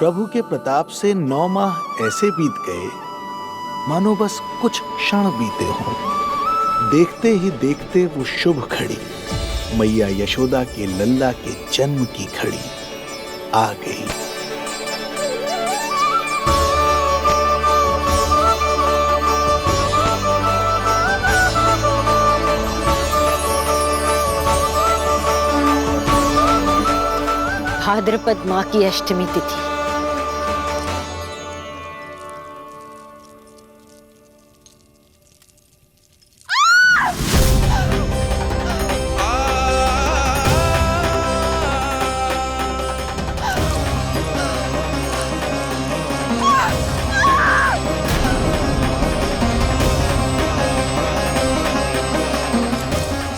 प्रभु के प्रताप से 9 माह ऐसे बीत गए मानो बस कुछ क्षण बीते हों। देखते ही देखते वो शुभ घड़ी, मैया यशोदा के लल्ला के जन्म की घड़ी आ गई। भाद्रपद माह की अष्टमी तिथि।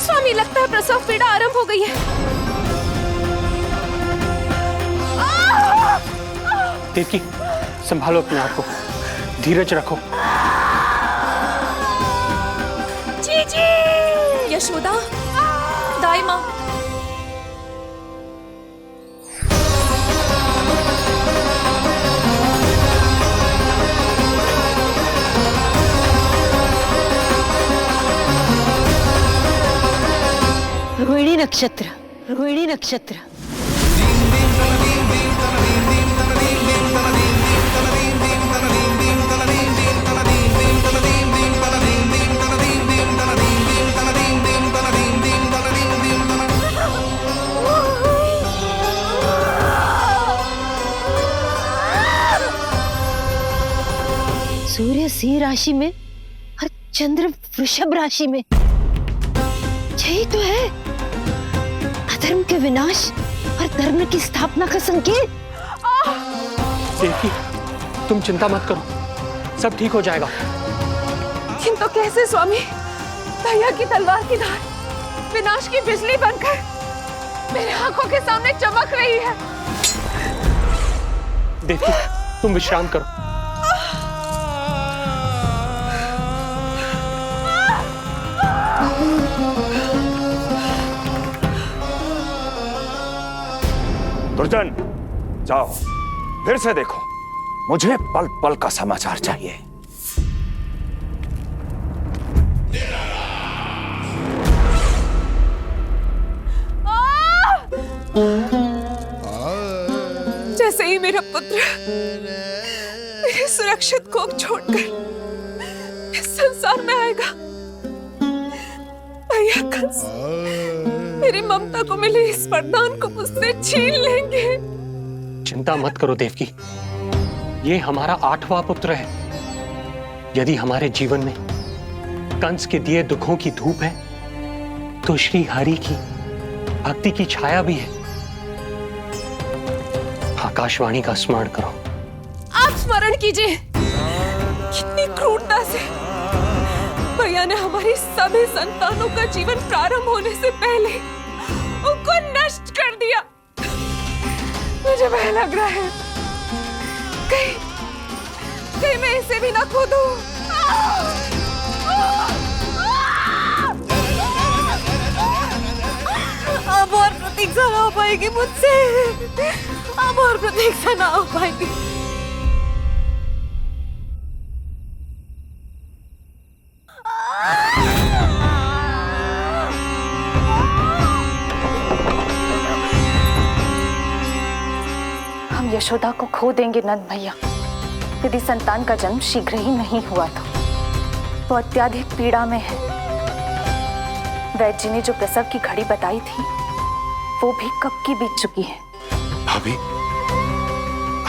स्वामी, लगता है प्रसव पीड़ा आरंभ हो गई है। देवकी, संभालो अपने आप को, धीरज रखो। जीजी, यशोदा, दाई माँ। रोहिणी नक्षत्र, रोहिणी नक्षत्र। सूर्य सिंह राशि में और चंद्र वृषभ राशि में। यही तो है अधर्म के विनाश और धर्म की स्थापना का संकेत। देवकी, तुम चिंता मत करो, सब ठीक हो जाएगा। किंतु कैसे स्वामी? भैया की तलवार की धार विनाश की बिजली बनकर मेरे आंखों के सामने चमक रही है। देवकी, तुम विश्राम करो। दुर्जन, जाओ फिर से देखो, मुझे पल पल का समाचार चाहिए। जैसे ही मेरा पुत्र मेरे सुरक्षित कोख छोड़कर इस संसार में आएगा, भैया कंस मेरी ममता को मिले इस वरदान को मुझसे छीन लेंगे। चिंता मत करो देवकी, ये हमारा 8वां पुत्र है। यदि हमारे जीवन में कंस के दिए दुखों की धूप है, तो श्री हरि की भक्ति की छाया भी है। आकाशवाणी का स्मरण करो। आप स्मरण कीजिए, कितनी क्रूरता से भैया ने हमारी सभी संतानों का जीवन प्रारंभ होने से पहले उनको नष्ट कर दिया। मुझे भय लग रहा है, कहीं मैं इसे भी ना खो दूं। अब और प्रतीक्षा ना हो पाएगी मुझसे, अब और प्रतीक्षा ना हो पाएगी। हम यशोदा को खो देंगे नंद भैया, यदि संतान का जन्म शीघ्र ही नहीं हुआ तो। वो अत्यधिक पीड़ा में है। वैद्य जी ने जो प्रसव की घड़ी बताई थी, वो भी कब की बीत चुकी है। भाभी,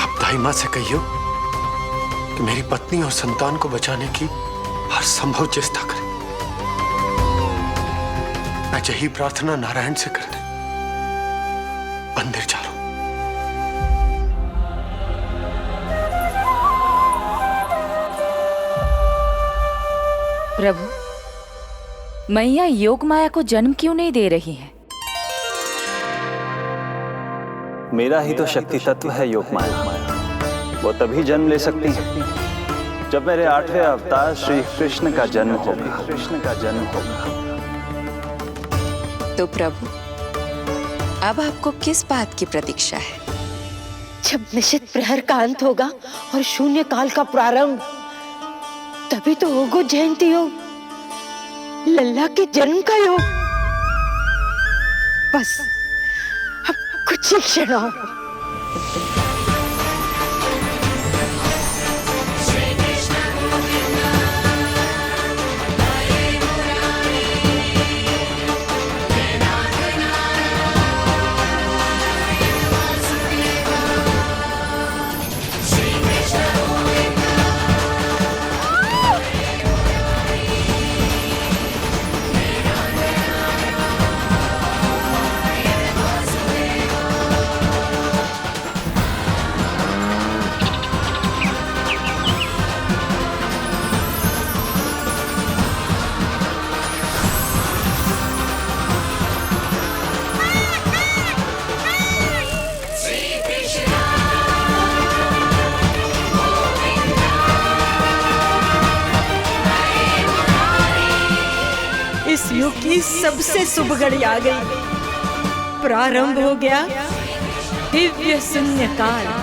आप दाई माँ से कहियो कि मेरी पत्नी और संतान को बचाने की हर संभव चेष्टा करें। मैं यही प्रार्थना नारायण से करने मंदिर जा रहा हूं। प्रभु, मैया योग माया को जन्म क्यों नहीं दे रही है? मेरा ही तो शक्ति तत्व है योग माया। वो तभी जन्म ले सकती है जब मेरे 8वें अवतार श्री कृष्ण का जन्म होगा। कृष्ण का जन्म होगा। तो प्रभु, अब आपको किस बात की प्रतीक्षा है? जब निश्चित प्रहर का अंत होगा और शून्य काल का प्रारंभ, तभी तो होगा जयंती योग, लल्ला के जन्म का योग। बस अब कुछ ही क्षण और। इस युग की सबसे शुभ घड़ी आ गई। प्रारंभ हो गया दिव्य शून्य काल।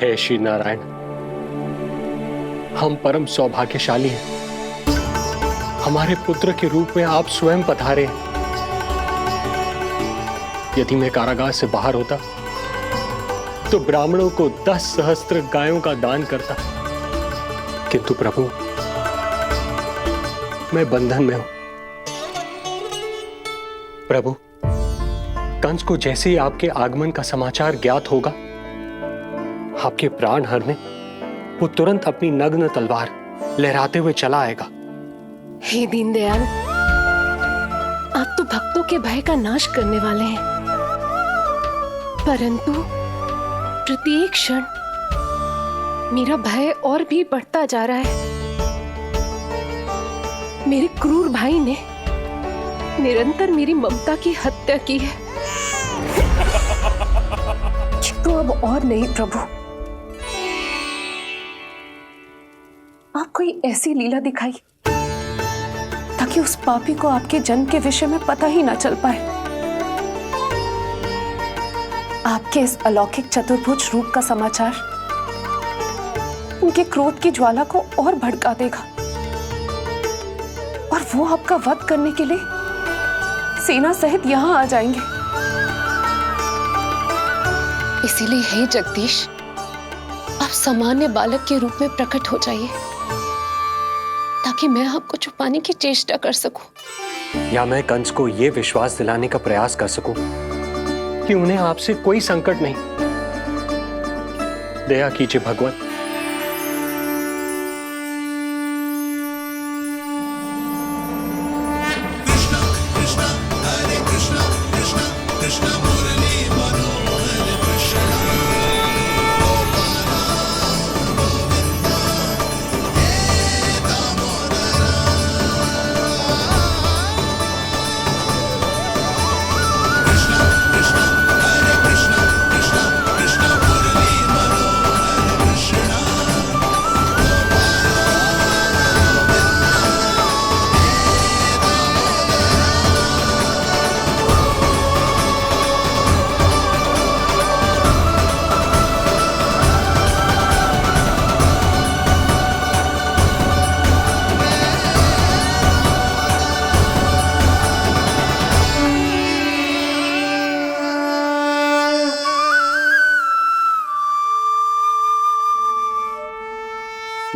हे श्री नारायण, हम परम सौभाग्यशाली हैं। हमारे पुत्र के रूप में आप स्वयं पधारे हैं। यदि मैं कारागार से बाहर होता तो ब्राह्मणों को 10 सहस्त्र गायों का दान करता, किंतु प्रभु मैं बंधन में हूं। प्रभु, कंस को जैसे ही आपके आगमन का समाचार ज्ञात होगा, आपके प्राण हरने वो तुरंत अपनी नग्न तलवार लहराते हुए चला आएगा। हे दीनदयाल, आप तो भक्तों के भय का नाश करने वाले हैं, परंतु प्रत्येक क्षण मेरा भय और भी बढ़ता जा रहा है। मेरे क्रूर भाई ने निरंतर मेरी ममता की हत्या की है। तो अब और नहीं प्रभु, आप कोई ऐसी लीला दिखाई ताकि उस पापी को आपके जन्म के विषय में पता ही ना चल पाए। आपके इस अलौकिक चतुर्भुज रूप का समाचार उनके क्रोध की ज्वाला को और भड़का देगा और वो आपका वध करने के लिए सेना सहित यहां आ जाएंगे। इसीलिए हे जगदीश, आप सामान्य बालक के रूप में प्रकट हो जाइए ताकि मैं आपको छुपाने की चेष्टा कर सकूं। या मैं कंस को यह विश्वास दिलाने का प्रयास कर सकूं कि उन्हें आपसे कोई संकट नहीं। दया कीजिए भगवान।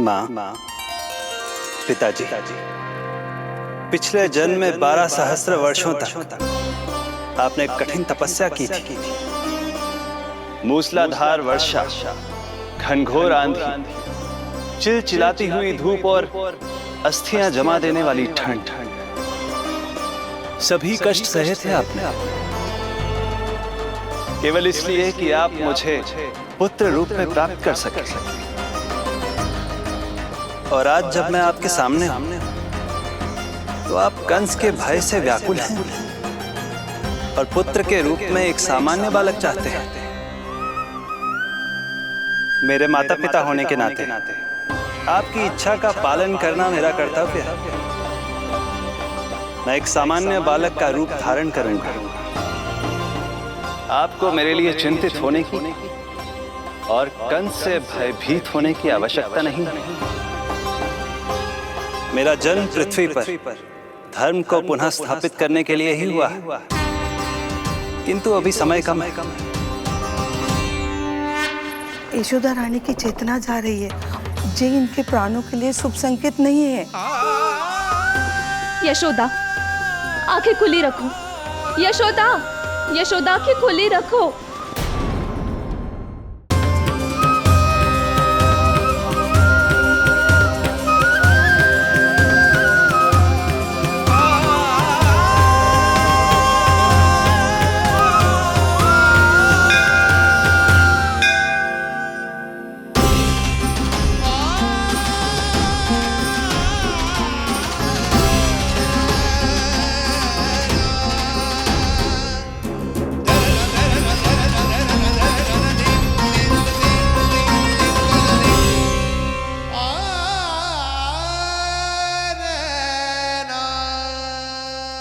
माँ, पिताजी, पिछले जन्म में 12 सहस्त्र वर्षों तक आपने कठिन तपस्या की थी। मूसलाधार वर्षा, घनघोर आंधी, चिलचिलाती हुई धूप और अस्थियां जमा देने वाली ठंड, सभी कष्ट सहे थे आपने, केवल इसलिए कि आप मुझे पुत्र रूप में प्राप्त कर सके। और आज जब मैं आपके सामने हूं तो आप कंस के भय से व्याकुल हैं और पुत्र के रूप में एक सामान्य बालक चाहते हैं। मेरे माता पिता होने के नाते आपकी इच्छा का पालन करना मेरा कर्तव्य है। मैं एक सामान्य बालक का रूप धारण करूंगा। आपको मेरे लिए चिंतित होने की और कंस से भयभीत होने की आवश्यकता नहीं। मेरा जन्म पृथ्वी पर धर्म को पुनः स्थापित करने के लिए ही हुआ है, किंतु अभी समय कम है। यशोदा रानी की चेतना जा रही है, ये इनके प्राणों के लिए शुभ संकेत नहीं है। यशोदा, आंखें खुली रखो। यशोदा, यशोदा आंखें खुली रखो।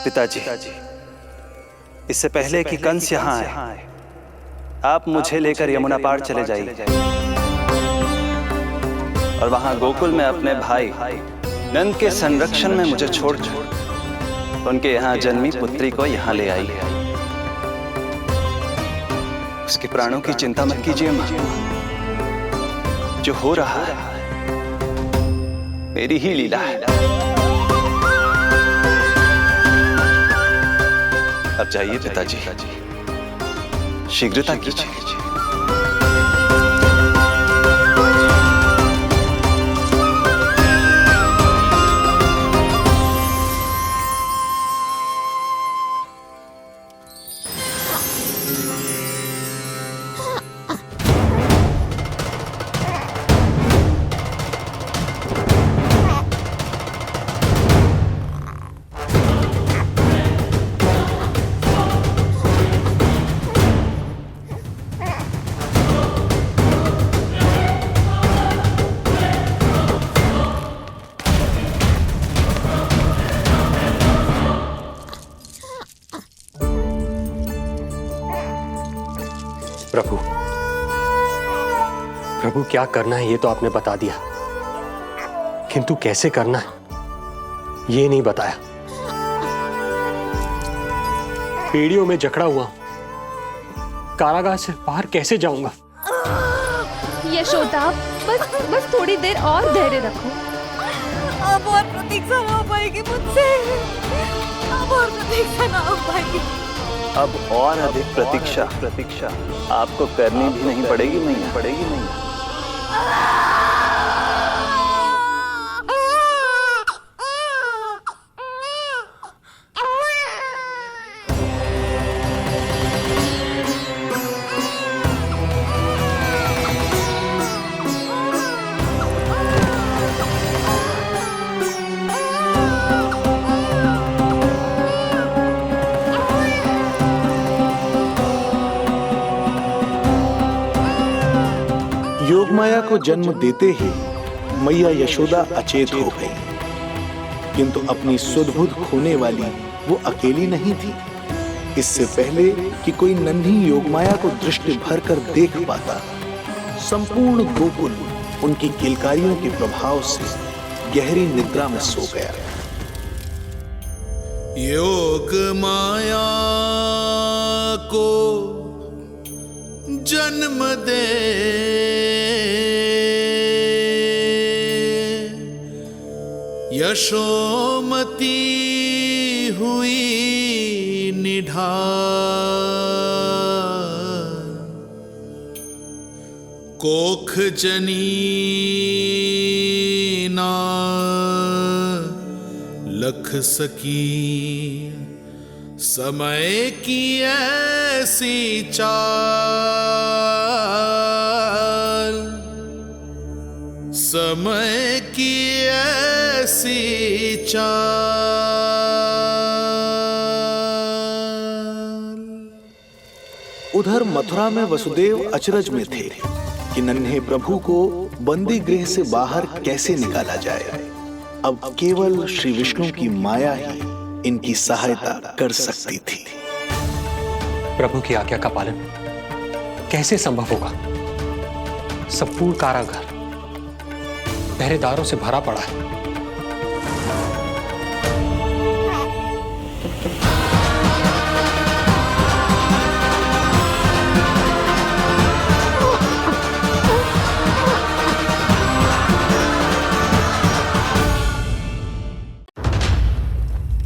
पिताजी, इससे पहले कि कंस यहाँ आए, आप मुझे लेकर यमुना पार चले जाइए और वहां गोकुल में अपने भाई नंद के संरक्षण में मुझे छोड़कर उनके यहाँ जन्मी पुत्री को यहाँ ले आई। उसके प्राणों की चिंता मत कीजिए मां, जो हो रहा है मेरी ही लीला है। अब जाइए पिताजी, शीघ्रता कीजिए। प्रभु क्या करना है ये तो आपने बता दिया, किंतु कैसे करना है ये नहीं बताया। पेड़ियों में जकड़ा हुआ कारागार से बाहर कैसे जाऊंगा? यशोदा, बस थोड़ी देर और धैर्य रखो। अब और प्रतीक्षा ना हो पाएगी मुझसे, अब और प्रतीक्षा ना हो पाएगी। अब और अधिक प्रतीक्षा आपको करनी भी नहीं पड़ेगी मैया। योगमाया को जन्म देते ही मैया यशोदा अचेत हो गई, किंतु अपनी सुध-बुध खोने वाली वो अकेली नहीं थी। इससे पहले कि कोई नन्ही योगमाया को दृष्टि भर कर देख पाता, संपूर्ण गोकुल उनकी किलकारियों के प्रभाव से गहरी निद्रा में सो गया। योग माया को जन्म दे यशोमती हुई निढाल, कोख जनी ना लख सकी, समय की ऐसी चाल, समय की ऐसी चाल। उधर मथुरा में वसुदेव अचरज में थे कि नन्हे प्रभु को बंदी गृह से बाहर कैसे निकाला जाए। अब केवल श्री विष्णु की माया ही इनकी सहायता कर सकती थी। प्रभु की आज्ञा का पालन कैसे संभव होगा? संपूर्ण कारागार पहरेदारों से भरा पड़ा है।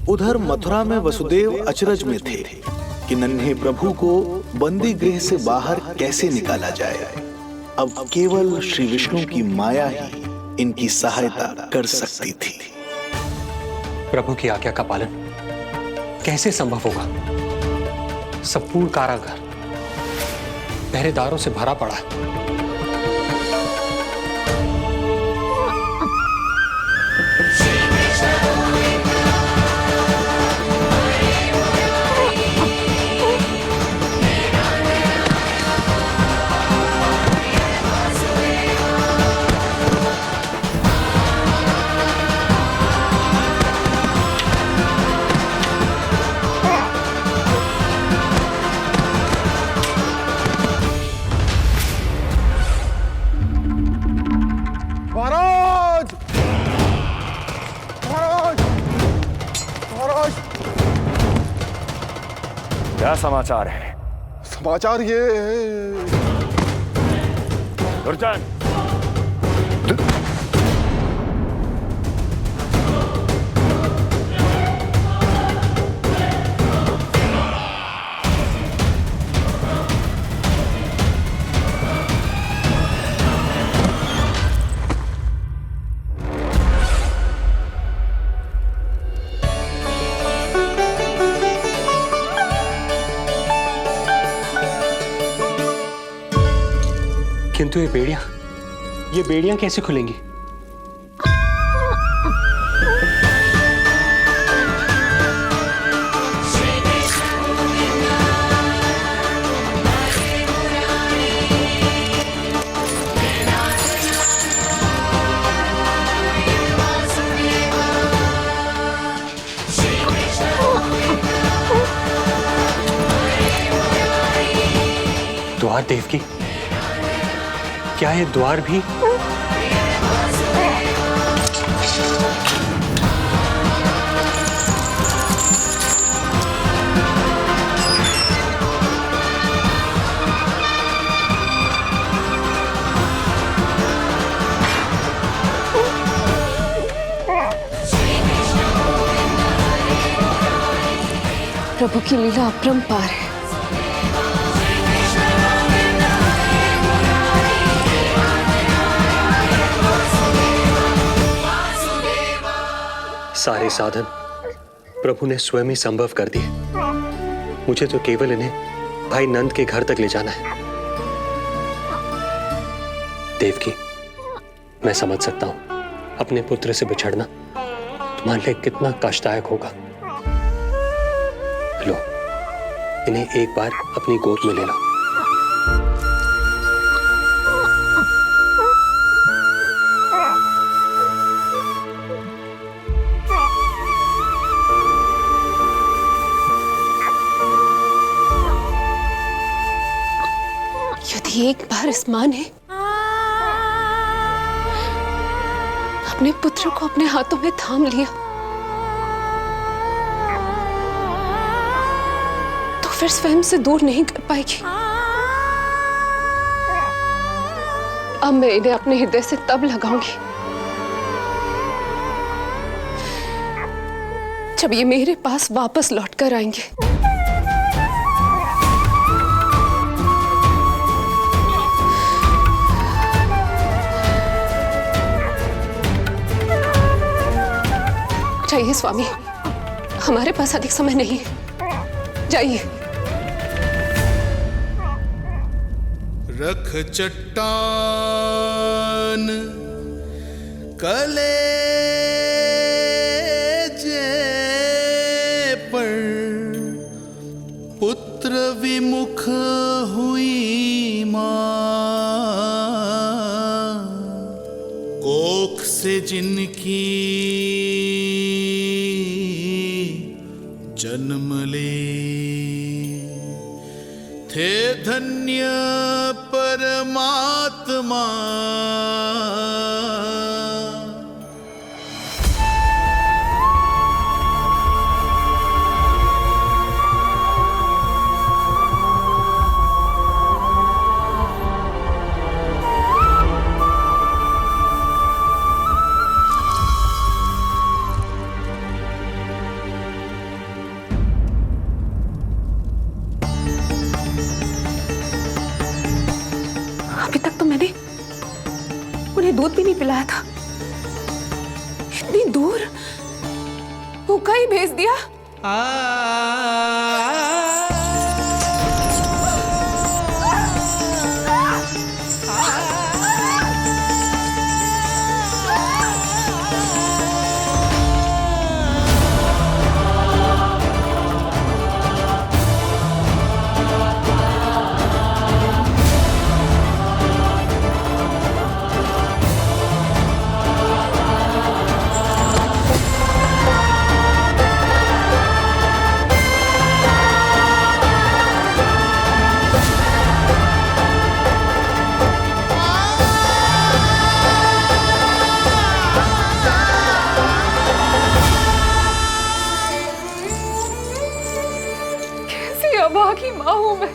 उधर मथुरा में वसुदेव अचरज में थे कि नन्हे प्रभु को बंदी गृह से बाहर कैसे निकाला जाए। अब केवल श्री विष्णु की माया ही इनकी सहायता कर सकती थी। प्रभु की आज्ञा का पालन कैसे संभव होगा? संपूर्ण कारागार पहरेदारों से भरा पड़ा है। क्या समाचार है? समाचार ये दुर्जन, किंतु ये बेड़ियां कैसे खुलेंगी? द्वार देव की क्या ये द्वार भी? प्रभु की लीला अपरंपार है। सारे साधन प्रभु ने स्वयं ही संभव कर दिए। मुझे तो केवल इन्हें भाई नंद के घर तक ले जाना है। देवकी, मैं समझ सकता हूं अपने पुत्र से बिछड़ना तुम्हारे लिए कितना कष्टदायक होगा। लो, इन्हें एक बार अपनी गोद में ले लो। यदि एक बार इस मां ने अपने पुत्र को अपने हाथों में थाम लिया तो फिर स्वयं से दूर नहीं कर पाएगी। अब मैं इन्हें अपने हृदय से तब लगाऊंगी जब ये मेरे पास वापस लौटकर आएंगे। जाइए स्वामी, हमारे पास अधिक समय नहीं है। जाइए। रख चट्टान कलेजे पर, पुत्र विमुख हुई मां, कोख से जिनकी जन्म ले, थे धन्य परमात्मा। अभी तक तो मैंने उन्हें दूध भी नहीं पिलाया था। इतनी दूर भूखा ही भेज दिया। अभागी मां हूं मैं।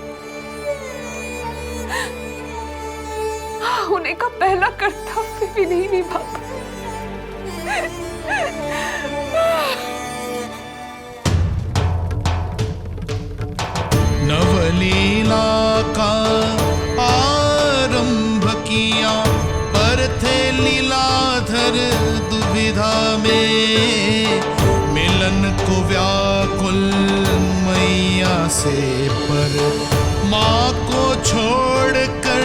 होने का पहला कर्तव्य भी नहीं निभा पाई। नवलीला का आरंभ किया, पर थे लीलाधर दुविधा में, मिलन को व्याकुल मैया से, पर माँ को छोड़कर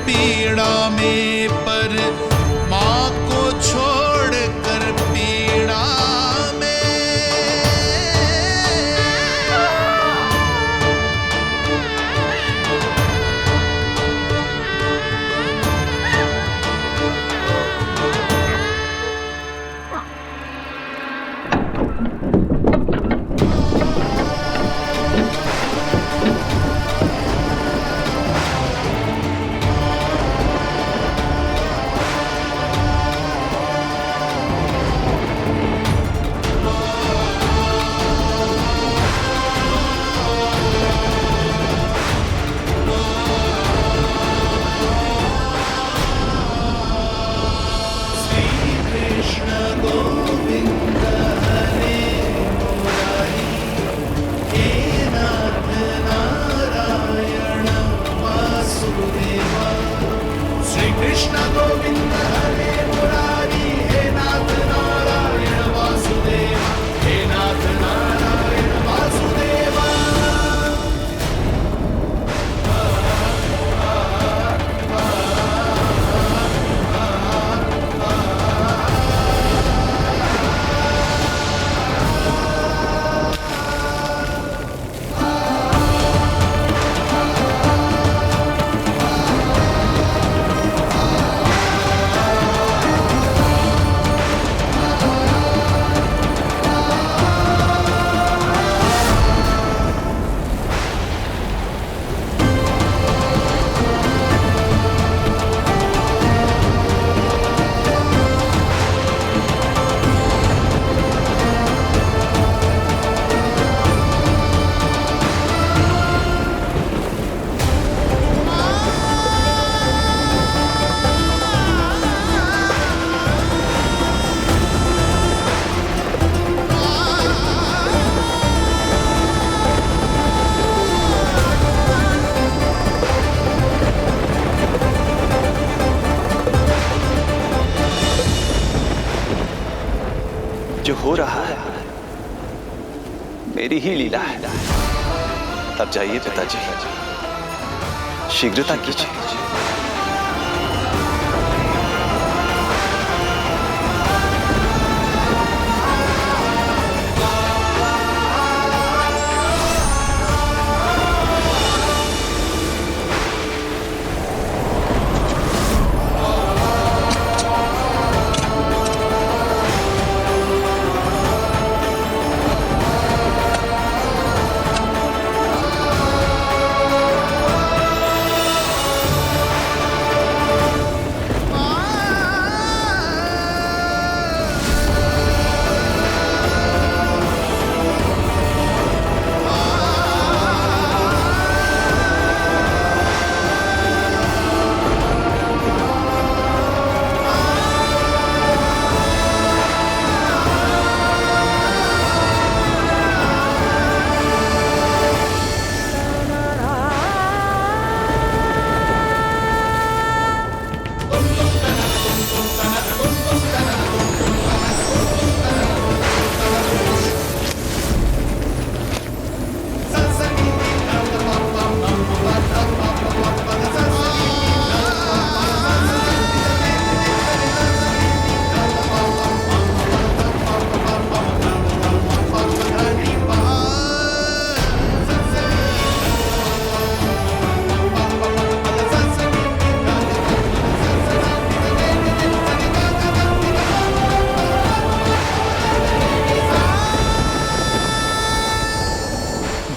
पीड़ा में, पर माँ को छोड़कर पीड़ा में। जो हो रहा है मेरी ही लीला है। अब जाइए पिताजी, शीघ्रता कीजिए।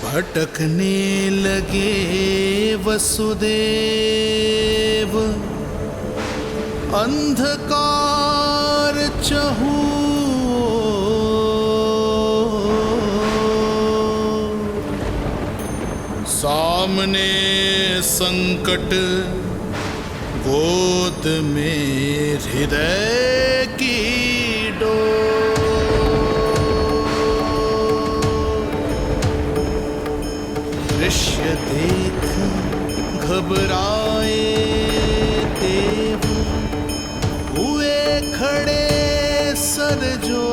भटकने लगे वसुदेव, अंधकार चहूओर। सामने संकट, गोद में हृदय की दृश्य देख घबराए देव, हुए खड़े सर जो।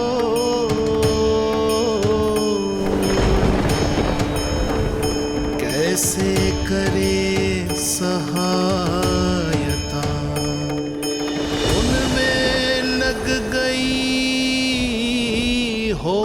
कैसे करे सहायता, उनमें लग गई हो।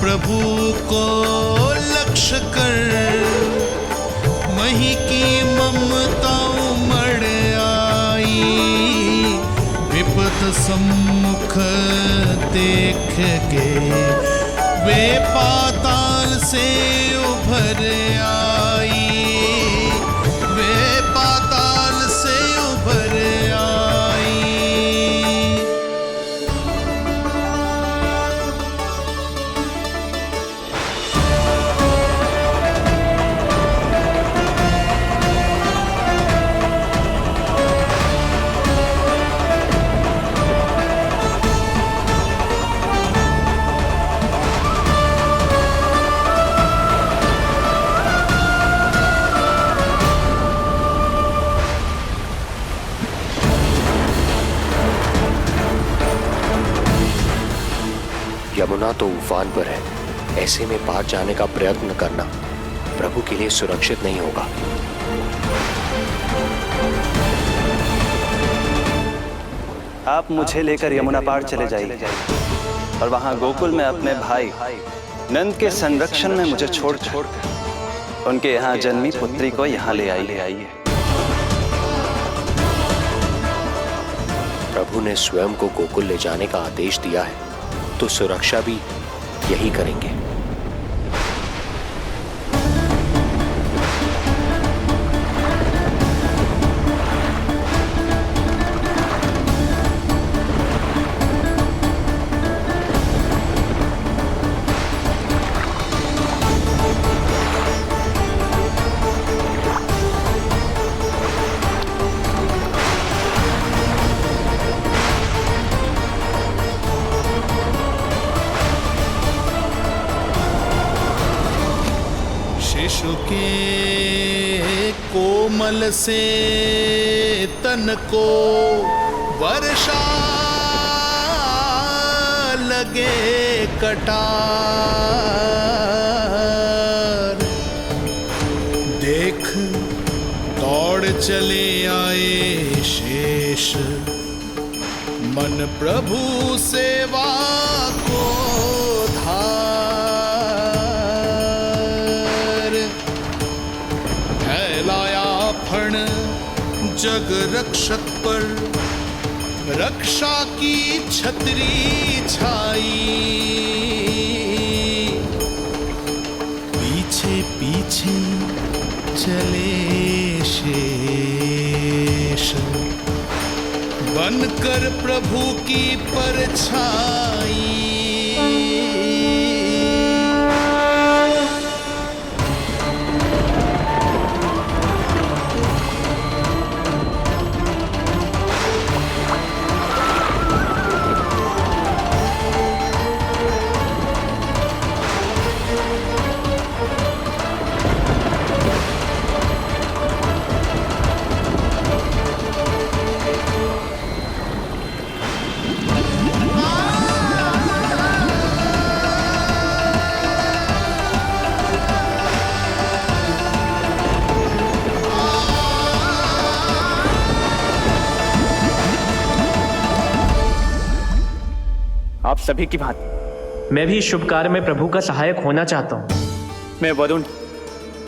प्रभु को लक्ष्य कर मही की ममता उमड़ आई। विपद सम्मुख देख के वे पाताल से उभर आई। वे पाताल से उभर आई। यमुना तो उफान पर है, ऐसे में पार जाने का प्रयत्न करना प्रभु के लिए सुरक्षित नहीं होगा। आप मुझे लेकर यमुना पार चले जाइए और वहां गोकुल में अपने भाई नंद के संरक्षण में मुझे छोड़ उनके यहाँ जन्मी पुत्री को यहाँ ले आइए। प्रभु ने स्वयं को गोकुल ले जाने का आदेश दिया है, तो सुरक्षा भी यही करेंगे। शिशु के कोमल से तन को वर्षा लगे कटार। देख दौड़ चले आए शेष, मन प्रभु सेवा को धार। फैलाया फण जग रक्षक पर, रक्षा की छतरी छाई। पीछे पीछे चले शेष, बनकर प्रभु की परछाई। आप सभी की भांति मैं भी इस शुभ कार्य में प्रभु का सहायक होना चाहता हूँ। मैं वरुण,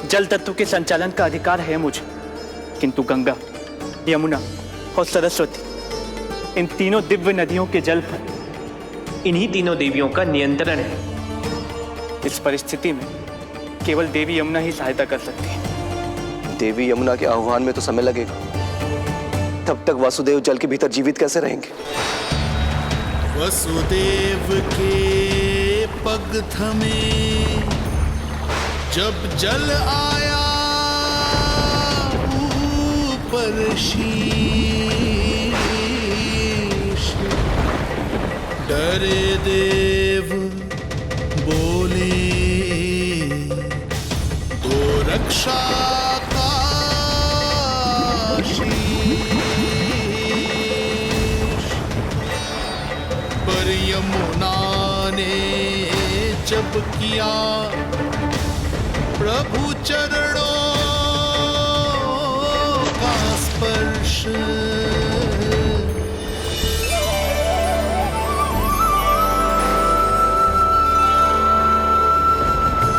जल तत्व के संचालन का अधिकार है मुझे, किंतु गंगा, यमुना और सरस्वती, इन तीनों दिव्य नदियों के जल पर इन्हीं तीनों देवियों का नियंत्रण है। इस परिस्थिति में केवल देवी यमुना ही सहायता कर सकती है। देवी यमुना के आह्वान में तो समय लगेगा, तब तक वासुदेव जल के भीतर जीवित कैसे रहेंगे? वसुदेव के पग थमे जब जल आया ऊपर शीश। डरे देव बोले तो रक्षा का पर यमुना ने जब किया प्रभु चरणों का स्पर्श।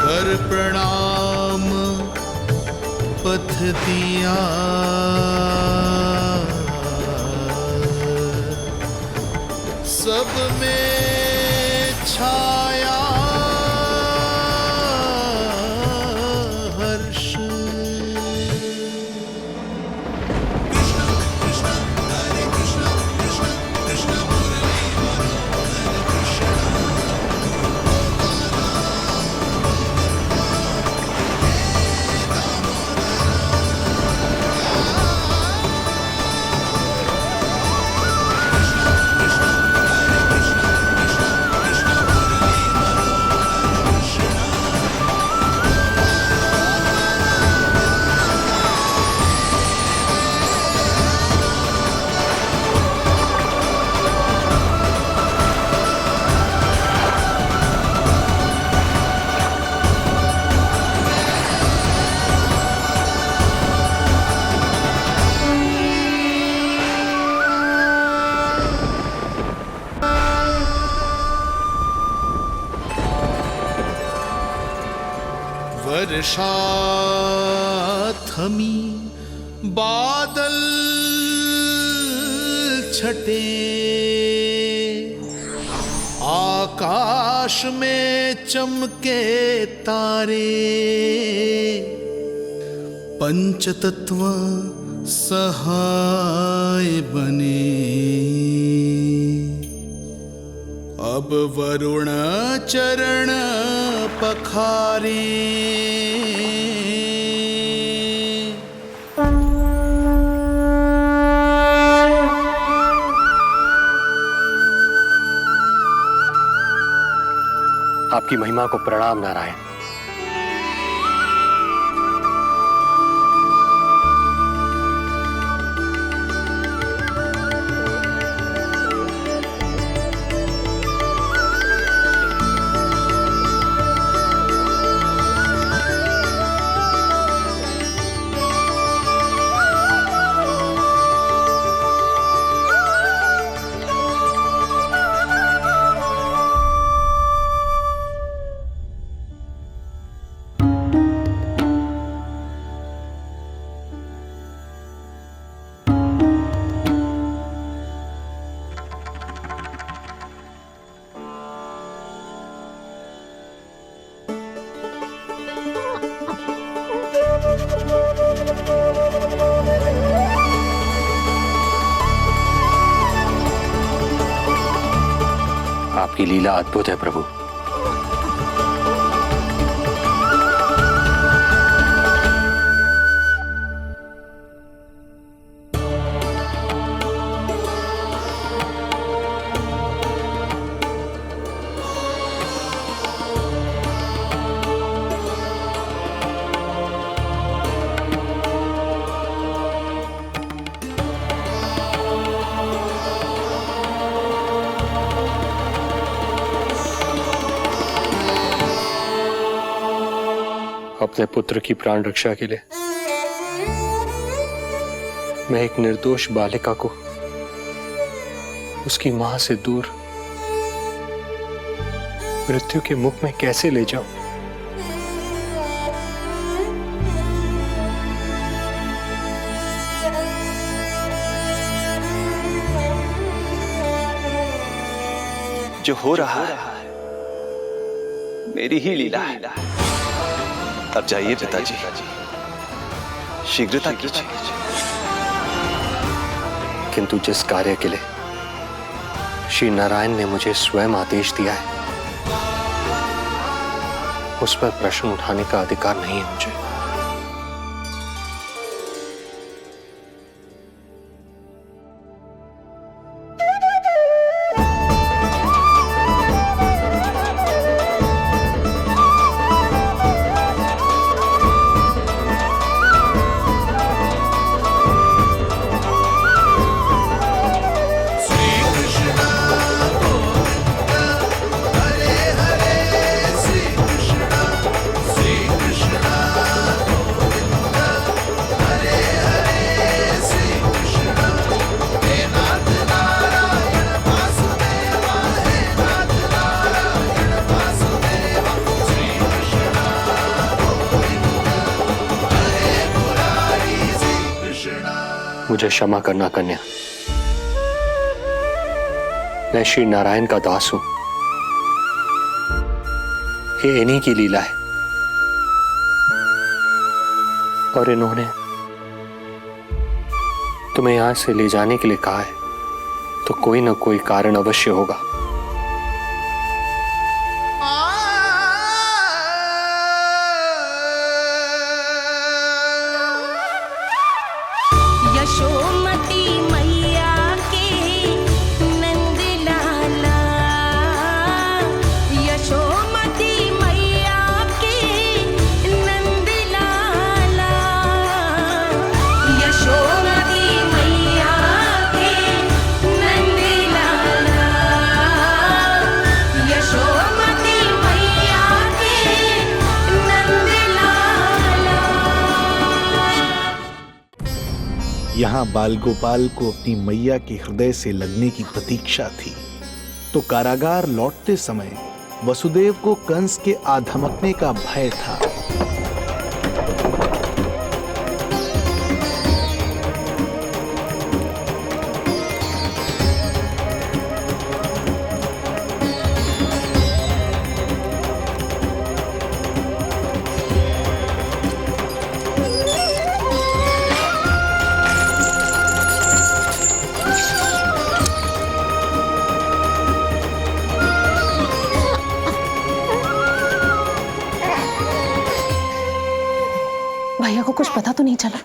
कर प्रणाम पथ दिया, सब में छाया हर्ष। वर्षा थमी, बादल छटे, आकाश आकाश में चमके तारे, पंचतत्व सहाय बने। अब वरुण चरण पखारे, आपकी महिमा को प्रणाम नारायण। आपकी लीला अद्भुत है प्रभु। अपने पुत्र की प्राण रक्षा के लिए मैं एक निर्दोष बालिका को उसकी मां से दूर मृत्यु के मुख में कैसे ले जाऊं? जो हो रहा है मेरी ही लीला है। अब जाइए पिताजी, शीघ्रता कीजिए। किंतु जिस कार्य के लिए श्री नारायण ने मुझे स्वयं आदेश दिया है, उस पर प्रश्न उठाने का अधिकार नहीं है मुझे। मुझे क्षमा करना कन्या, मैं श्री नारायण का दास हूं। ये इन्हीं की लीला है और इन्होंने तुम्हें यहां से ले जाने के लिए कहा है, तो कोई ना कोई कारण अवश्य होगा। यशोमती मैया के नंद लाला, यशोमती मैया के नंद लाला, यशोमती मैया के नंद लाला, यशोमती मैया के नंद लाला। यहाँ बाल गोपाल को अपनी मैया के हृदय से लगने की प्रतीक्षा थी, तो कारागार लौटते समय वसुदेव को कंस के आधमकने का भय था। को कुछ पता तो नहीं चला?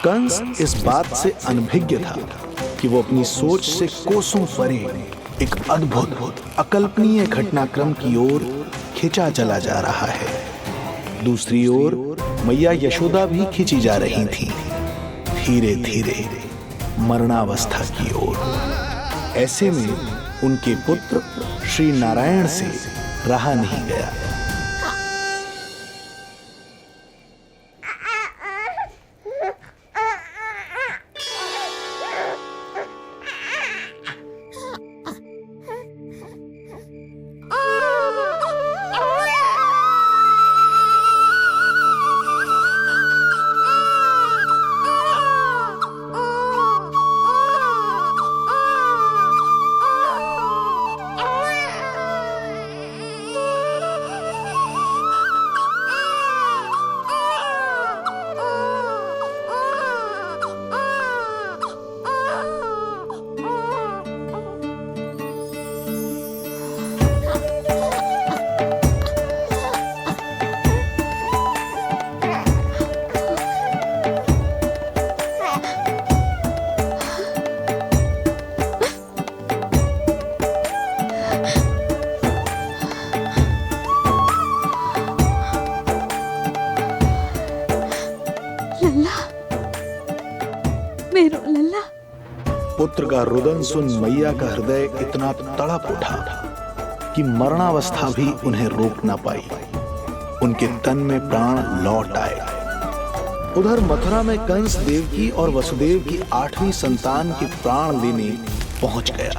कंस इस बात से अनभिज्ञ था कि वो अपनी सोच से कोसों परे एक अद्भुत अकल्पनीय घटनाक्रम की ओर खिंचा चला जा रहा है। दूसरी ओर मैया यशोदा भी खिंची जा रही थी, धीरे धीरे मरणावस्था की ओर। ऐसे में उनके पुत्र श्री नारायण से रहा नहीं गया। पुत्र का रुदन सुन मैया का हृदय इतना तड़प उठा कि मरणावस्था भी उन्हें रोक न पाई। उनके तन में प्राण लौट आए। उधर मथुरा में कंस देवकी और वसुदेव की 8वीं संतान के प्राण लेने पहुंच गया।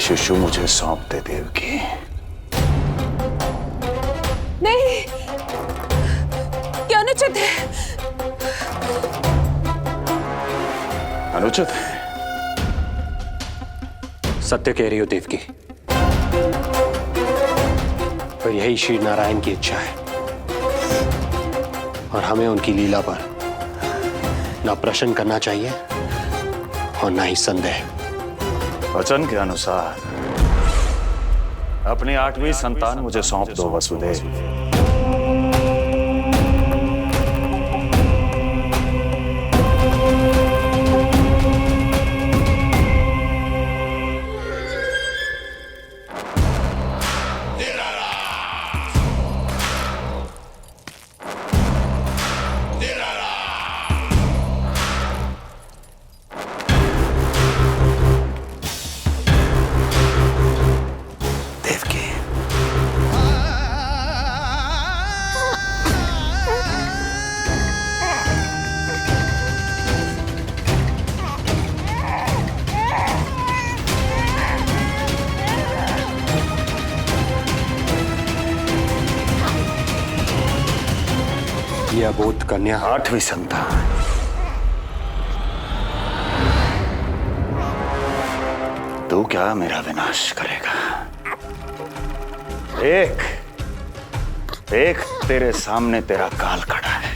शिशु मुझे सौंप दे देवकी। नहीं, क्या अनुचित है? अनुचित है? सत्य कह रही हो देवकी, पर यही श्री नारायण की इच्छा है और हमें उनकी लीला पर ना प्रश्न करना चाहिए और ना ही संदेह। वचन के अनुसार अपनी 8वीं संतान मुझे सौंप दो वसुदेव। यह अबोध कन्या 8वीं संतान। तू क्या मेरा विनाश करेगा? एक तेरे सामने तेरा काल खड़ा है।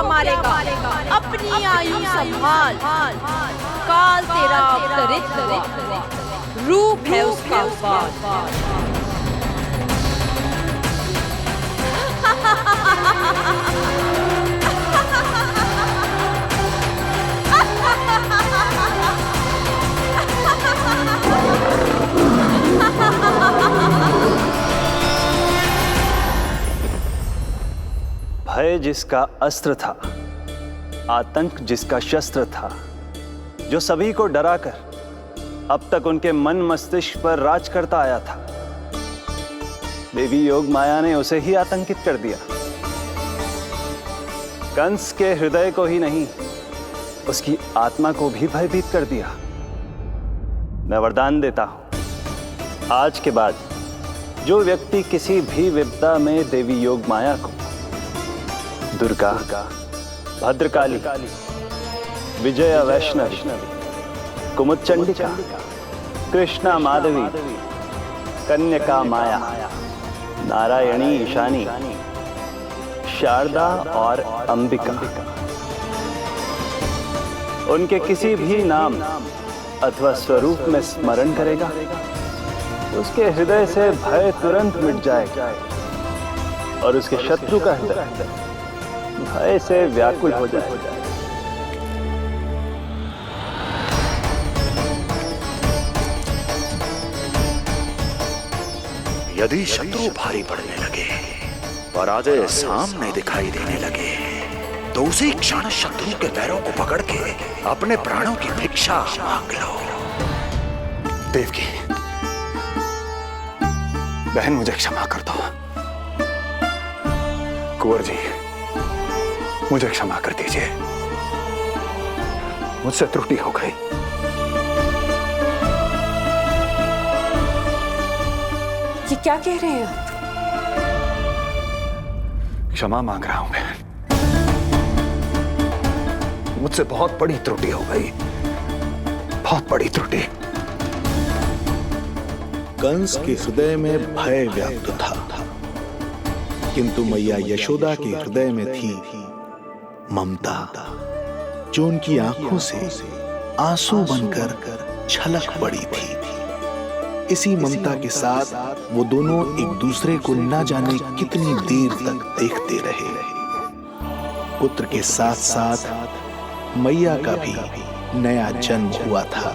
मारेगा? अपनी आयु संभाल, काल तेरा अवतरित रूप है उसका वार। भय जिसका अस्त्र था, आतंक जिसका शस्त्र था, जो सभी को डराकर अब तक उनके मन मस्तिष्क पर राज करता आया था, देवी योग माया ने उसे ही आतंकित कर दिया। कंस के हृदय को ही नहीं, उसकी आत्मा को भी भयभीत कर दिया। मैं वरदान देता हूं, आज के बाद जो व्यक्ति किसी भी विपदा में देवी योग माया को, दुर्गा, भद्रकाली, विजया वैष्णवी, कुमुदचंडिका, कृष्णा माधवी, कन्यका माया, नारायणी ईशानी, शारदा और अंबिका, उनके किसी भी नाम अथवा स्वरूप में स्मरण करेगा, उसके हृदय से भय तुरंत मिट जाएगा और उसके शत्रु का हृदय भय से व्याकुल हो जाएगा। यदि शत्रु भारी पड़ने लगे, पराजय सामने दिखाई देने लगे, तो उसी क्षण शत्रु के पैरों को पकड़ के अपने प्राणों की भिक्षा मांग लो। देवकी, बहन मुझे क्षमा कर दो। कुंवर जी, मुझे क्षमा कर दीजिए, मुझसे त्रुटि हो गई। ये क्या कह रहे हैं आप? क्षमा मांग रहा हूं बहन, मुझसे बहुत बड़ी त्रुटि हो गई, बहुत बड़ी त्रुटि। कंस के हृदय में भय व्याप्त था, किंतु मैया यशोदा के हृदय में थी ममता, जो उनकी आंखों से आंसू बनकर छलक पड़ी थी। इसी ममता के साथ वो दोनों एक दूसरे को न जाने कितनी देर तक देखते रहे। पुत्र के साथ साथ मैया का भी नया जन्म हुआ था।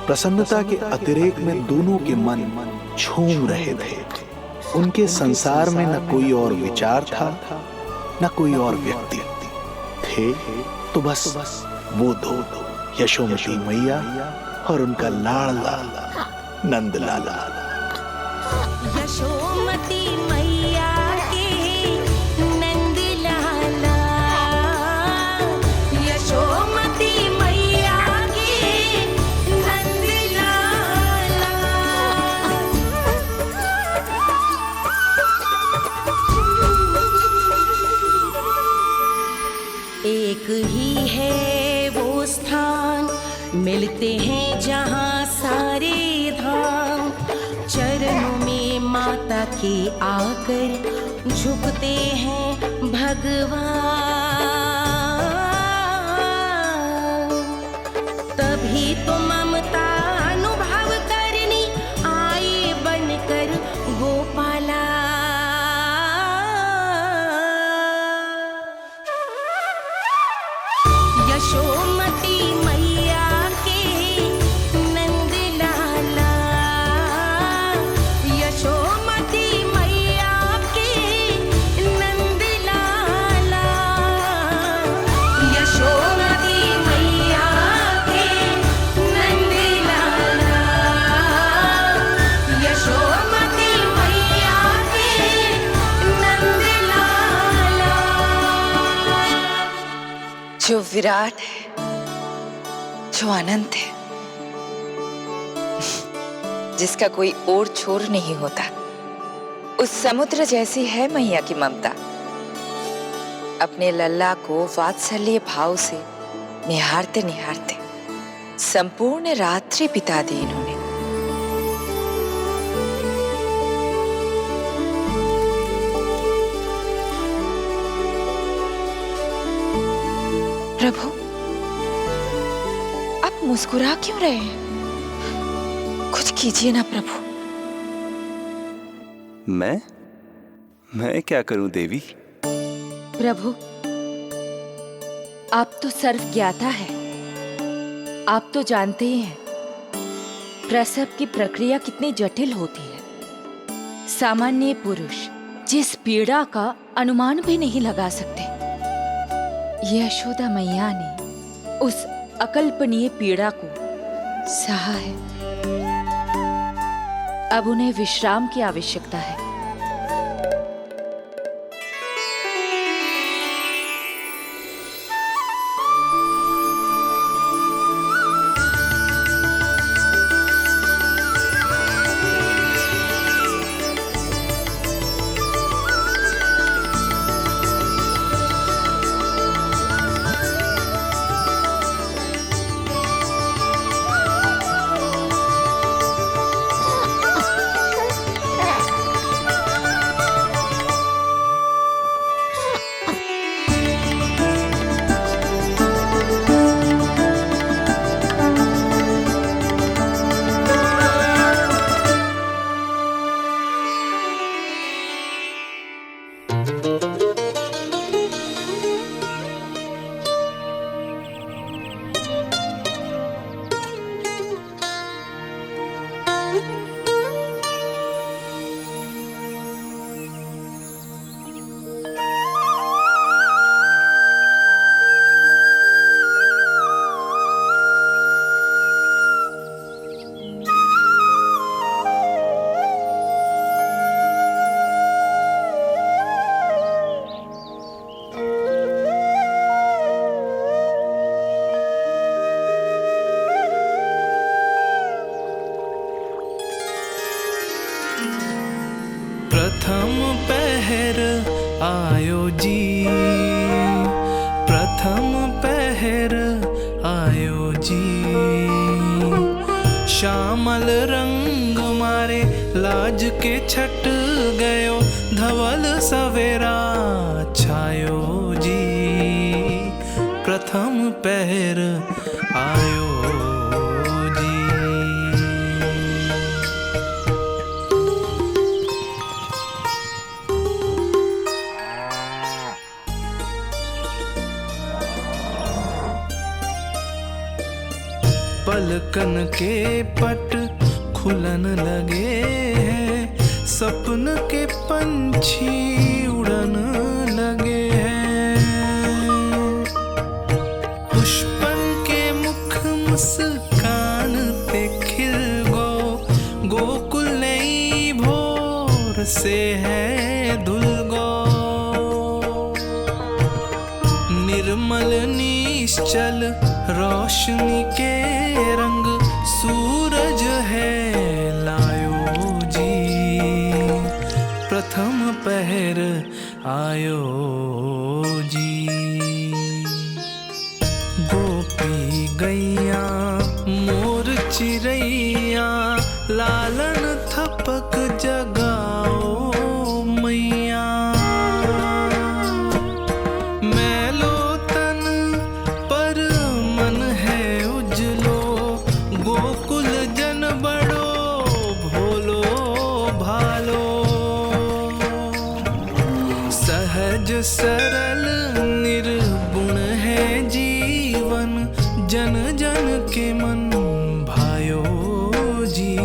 प्रसन्नता के अतिरेक में दोनों के मन झूम रहे थे। उनके संसार में न कोई और विचार था, न कोई और व्यक्ति थे, तो बस वो दो, यशोमती मैया और उनका लाडला नंद लाला। यशोमती मैया के नंद लाला, यशोमती मैया के नंद लाला। एक ही है वो स्थान, मिलते हैं जहाँ सारे धाम, चरणों में माता के आकर झुकते हैं भगवान। तभी तो ममता अनुभव करनी आए बनकर गोपाला। यशोमती मैया के नंद लाला, यशोमती मैया के नंद लाला, यशोमती मैया के नंद लाला, यशोमती मैया के नंद लाला। जो विराट है, जो अनंत है, जिसका कोई ओर छोर नहीं होता, उस समुद्र जैसी है मैया की ममता। अपने लल्ला को वात्सल्य भाव से निहारते निहारते संपूर्ण रात्रि बिता दी इन्होंने। प्रभु, आप मुस्कुरा क्यों रहे हैं? कुछ कीजिए ना प्रभु। मैं क्या करूं देवी? प्रभु, आप तो सर्वज्ञाता है। आप तो जानते ही हैं प्रसव की प्रक्रिया कितनी जटिल होती है। सामान्य पुरुष जिस पीड़ा का अनुमान भी नहीं लगा सकते, यशोदा मैया ने उस अकल्पनीय पीड़ा को सहा है। अब उन्हें विश्राम की आवश्यकता है। प्रथम पहर आयो जी, प्रथम पहर आयो जी। श्यामल रंग मारे लाज के छट गयो, धवल सवेरा छायो जी। प्रथम पहर आयो जी। पलकन के पट खुलन लगे हैं, सपन के पंछी उड़न लगे हैं। पुष्पन के मुख मुस्कान ते खिल गो, गोकुल नई भोर से है धुल गो। निर्मल निश्चल रोशनी के रंग सूरज है लायो जी। प्रथम पहर आयो जी। गोपी गैया मोर चिड़ैया, लालन थपक जगाओ मैया। मैलो तन पर मन है उजलो, गोकुल जन बड़ो भोलो भालो। सहज सरल निर्गुण है जीवन, जन जन के मन भायो जी।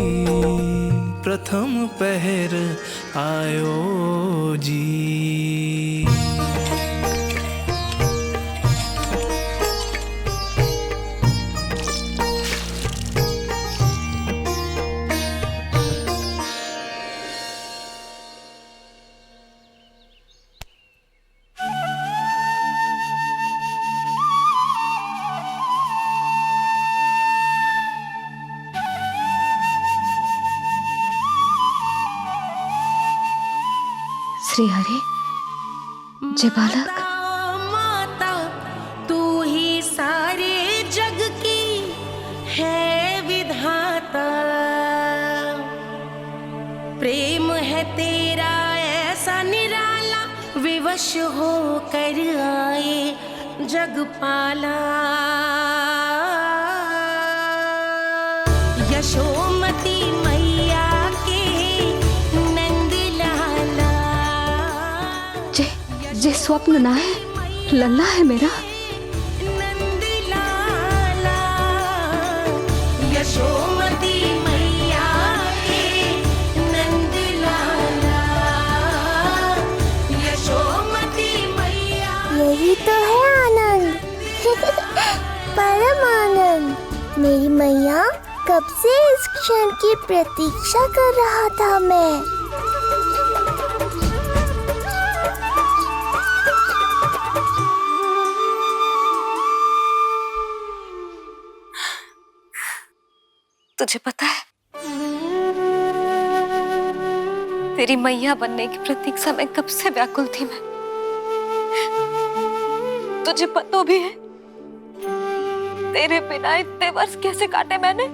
प्रथम पहर आयो जी। श्री हरि, जय बालक। माता तू ही सारे जग की है विधाता। प्रेम है तेरा ऐसा निराला, विवश हो कर आए जग पाला। यशोमती मैया के नंद लाला। जे स्वप्न ना है, लल्ला है मेरा। नंद लाला यशोमती मैया के नंद लाला। यशोमती मैया। यही तो है आनंद। परम आनंद। मेरी मैया, कब से इस क्षण की प्रतीक्षा कर रहा था मैं। तुझे पता है, तेरी मैया बनने की प्रतीक्षा में कब से व्याकुल थी मैं। तुझे पता भी है तेरे बिना इतने वर्ष कैसे काटे मैंने।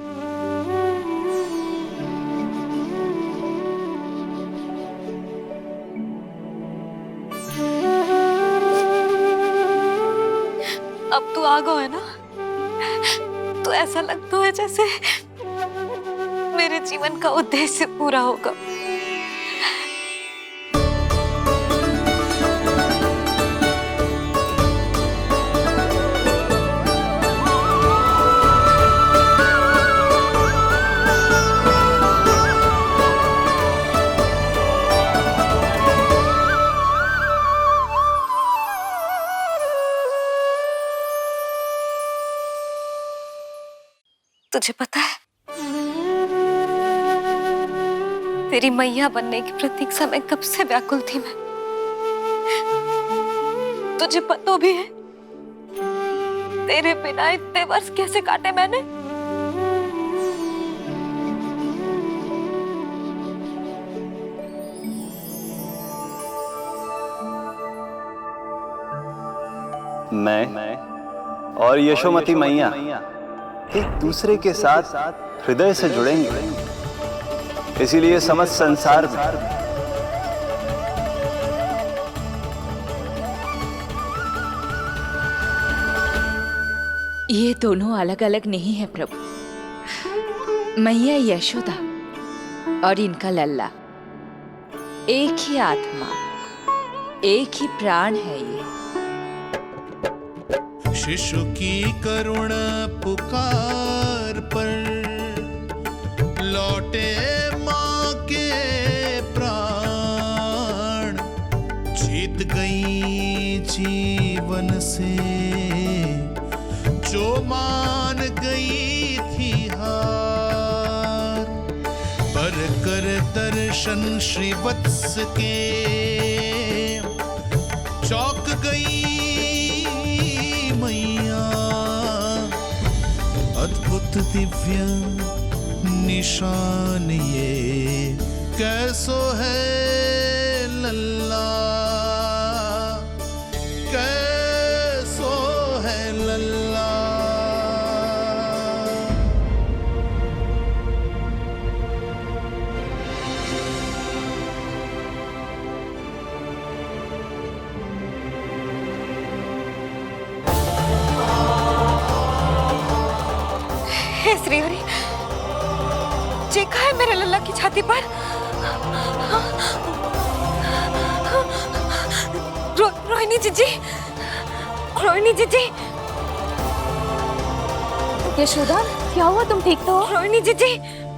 अब तू आ गया है ना, तो ऐसा लगता है जैसे मेरे जीवन का उद्देश्य पूरा होगा। तुझे पता है, तेरी मैया बनने की प्रतीक्षा में कब से व्याकुल थी मैं। तुझे पता भी है तेरे बिना इतने वर्ष कैसे काटे मैंने। मैं और यशोमती मैया एक दूसरे के साथ हृदय से जुड़ेंगे, इसीलिए समस्त संसार में ये दोनों अलग अलग नहीं है प्रभु। मैया यशोदा और इनका लल्ला एक ही आत्मा, एक ही प्राण है ये। शिशु की करुण पुकार पर लौटे माँ के प्राण। जीत गई जीवन से जो मान गई थी हार। पर कर दर्शन श्री वत्स के चौंक गई मैया। अद्भुत दिव्य निशान ये कैसो है लल्ला, कैसो है लल्ला। हे श्री हरि, चेखा है मेरे लल्ला की छाती पर। रोहिणी जीजी, रोहिणी जीजी। यशोदा, क्या हुआ? तुम ठीक तो हो? रोहिणी जीजी।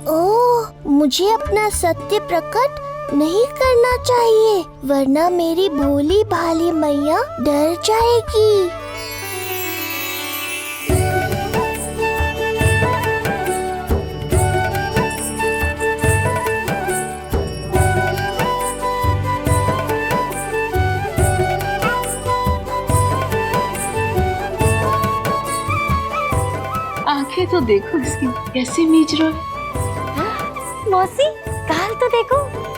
ओह, मुझे अपना सत्य प्रकट नहीं करना चाहिए, वरना मेरी भोली भाली मैया डर जाएगी। आंखें तो देखो इसकी कैसे मीच रहा है। मौसी, गाल तो देखो,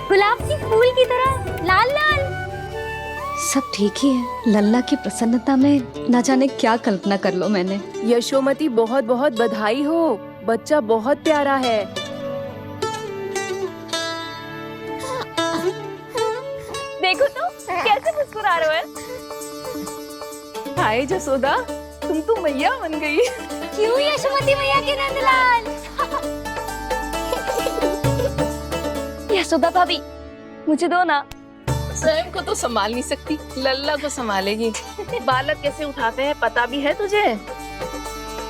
गुलाब की फूल की तरह लाल लाल। सब ठीक ही है। लल्ला की प्रसन्नता में न जाने क्या कल्पना कर लो मैंने। यशोमती, बहुत बहुत बधाई हो, बच्चा बहुत प्यारा है। देखो तो कैसे मुस्कुरा रहा है। हाय जसोदा, तुम तो मैया बन गई। क्यों यशोमती मैया के नंदलाल? यशोदा भाभी, मुझे दो ना। स्वयं को तो संभाल नहीं सकती, लल्ला को संभालेगी। बालक कैसे उठाते हैं पता भी है तुझे?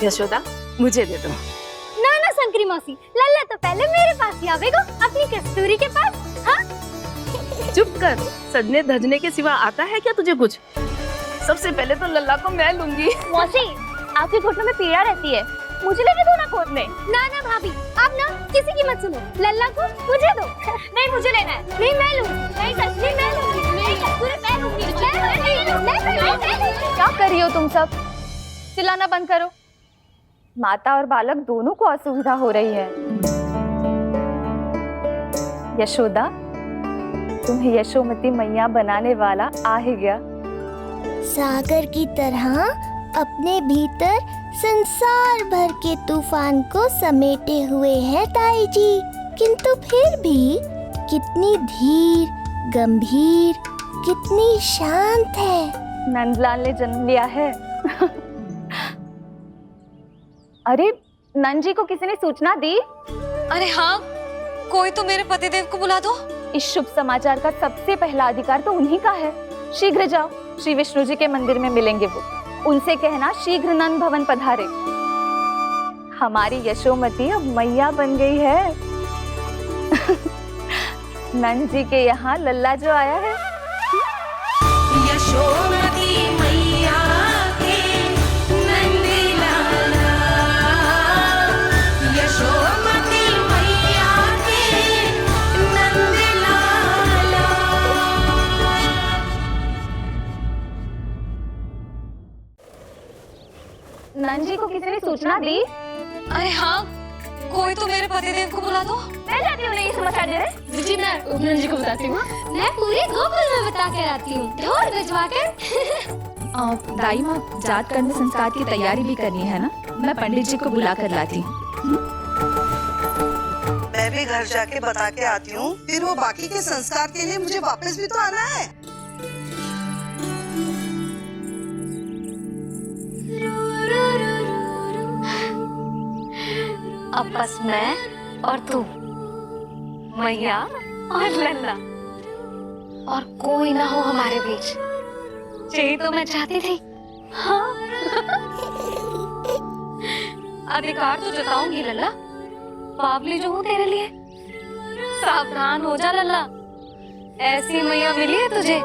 यशोदा, मुझे दे दो। ना ना शंकरी मौसी, लल्ला तो पहले मेरे पास ही आवेगा, अपनी कस्तूरी के पास। हाँ? चुप कर, सजने धजने के सिवा आता है क्या तुझे कुछ? सबसे पहले तो लल्ला को मैं लूंगी। मौसी, आपके घुटनों में पीड़ा रहती है, मुझे लेके दो ना खोद में। ना ना भाभी, आप ना किसी की मत सुनो, लल्ला को मुझे दो। नहीं मुझे लेना है। नहीं मैं लूंगी। नहीं सच्ची मैं लूंगी। नहीं कस्तूरी मैं लूंगी। क्या कर रही हो तुम सब? चिल्लाना बंद करो। माता और बालक दोनों को असुविधा हो रही है। यशोदा, तुम्हें यशोमती मैया बनाने वाला आ ही गया। सागर की तरह अपने भीतर संसार भर के तूफान को समेटे हुए है ताई जी, किंतु फिर भी कितनी धीर, गंभीर, कितनी शांत है। नंदलाल ने जन्म लिया है। अरे नंद जी को किसी ने सूचना दी? अरे हाँ, कोई तो मेरे पतिदेव को बुला दो। इस शुभ समाचार का सबसे पहला अधिकार तो उन्हीं का है। शीघ्र जाओ, श्री विष्णु जी के मंदिर में मिलेंगे वो। उनसे कहना शीघ्र नंद भवन पधारे। हमारी यशोमती अब मैया बन गई है। नंद जी के यहाँ लल्ला जो आया है। यशोमती मैया के नंद लाला, यशोमती मैया के नंद लाला। नंद जी को किसी ने सूचना दी? अरे हाँ, कोई तो मेरे पतिदेव को बुला दो। मैं जाती हूँ नहीं समाचार दे। जी मैं नंद जी को बताती हूँ। मैं पूरे गोकुल में बता कर आती हूँ, ढोल बजवा कर। दाई माँ, जात कर्म संस्कार की तैयारी भी करनी है ना, मैं पंडित जी को बुला कर लाती हूँ। मैं भी घर जाके बता के आती हूँ, फिर वो बाकी के संस्कार के लिए मुझे वापस भी तो आना है। अब बस मैं और तू, मैया और लल्ला, और कोई ना हो हमारे बीच। यही तो मैं चाहती थी। हाँ। अधिकार तो जताऊंगी लल्ला, बावली जो हूँ तेरे लिए। सावधान हो जा लल्ला, ऐसी मैया मिली है तुझे।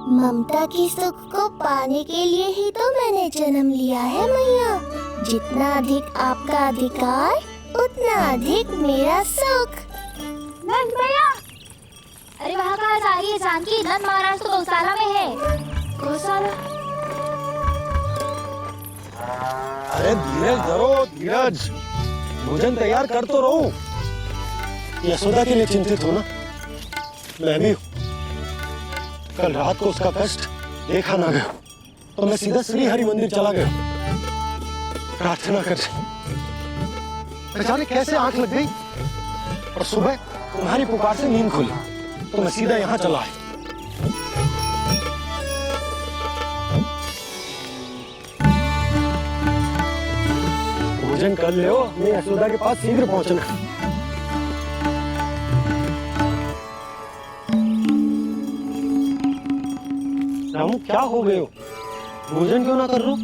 ममता की सुख को पाने के लिए ही तो मैंने जन्म लिया है मैया। जितना अधिक आपका अधिकार, उतना अधिक मेरा सुख। नंद भैया, अरे वहाँ कहाँ जा रही है जानकी? नंद महाराज तो गौशाला में है। गौशाला? अरे धीरज धरो, धीरज। भोजन तैयार कर तो रहो। यशोदा के लिए चिंतित हो ना? मैं भी हूँ। कल रात को उसका कष्ट देखा ना गया, तो मैं सीधा श्री हरि मंदिर चला गया प्रार्थना कर। न जाने कैसे आंख लग गई, और सुबह तुम्हारी पुकार से नींद खुली, तो मैं सीधा यहाँ चला आया। भोजन कर ले, अपनी यशोदा के पास शीघ्र पहुंचना। रामू, क्या हो गए हो? भोजन क्यों ना कर रहे हो?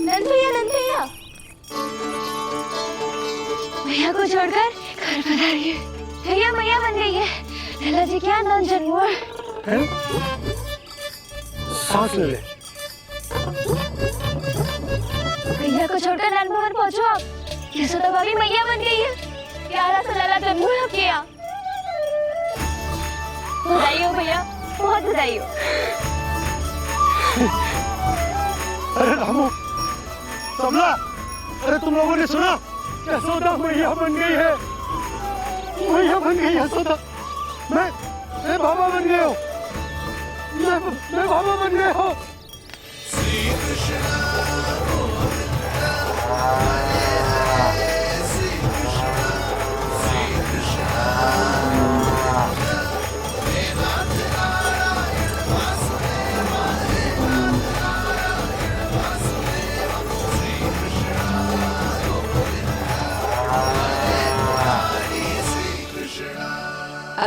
नंद भैया, मैया को छोड़कर घर पधारी है। भैया मैया बन गई है। लल्ला जी क्या नंद जन्म है? सांस ले ले। भैया को छोड़कर नंद भवन पहुंचो आप। यशोदा भाभी मैया बन गई है। प्यारा सा लल्ला जन्म हुआ आपके यहाँ। बधाई हो भैया, बहुत बधाई हो। अरे रामू, कमला, अरे तुम लोगों ने सुना? यशोदा मैया बन गई है। मैया बन गई यशोदा। मैं बाबा बन गया हूँ। मैं बाबा बन गया हूँ।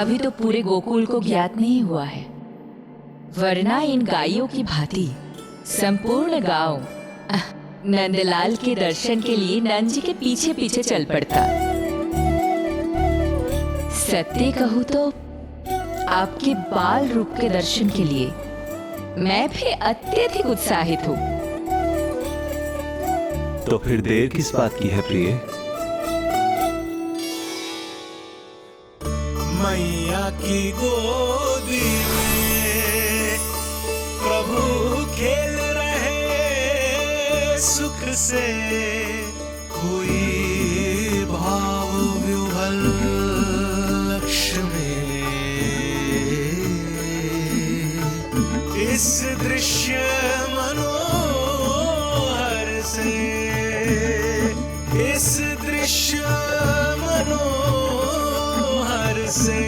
अभी तो पूरे गोकुल को ज्ञात नहीं हुआ है, वरना इन गायों की भांति संपूर्ण गांव नंदलाल के दर्शन के लिए नंद जी के पीछे पीछे चल पड़ता। सत्य कहूँ तो आपके बाल रूप के दर्शन के लिए मैं भी अत्यधिक उत्साहित हूँ। तो फिर देर किस बात की है प्रिय? मैया की गोदी में प्रभु खेल रहे सुख से, कोई भाव विह्वल लक्ष्य में। इस दृश्य मनोहर से, इस दृश्य मनोहर से।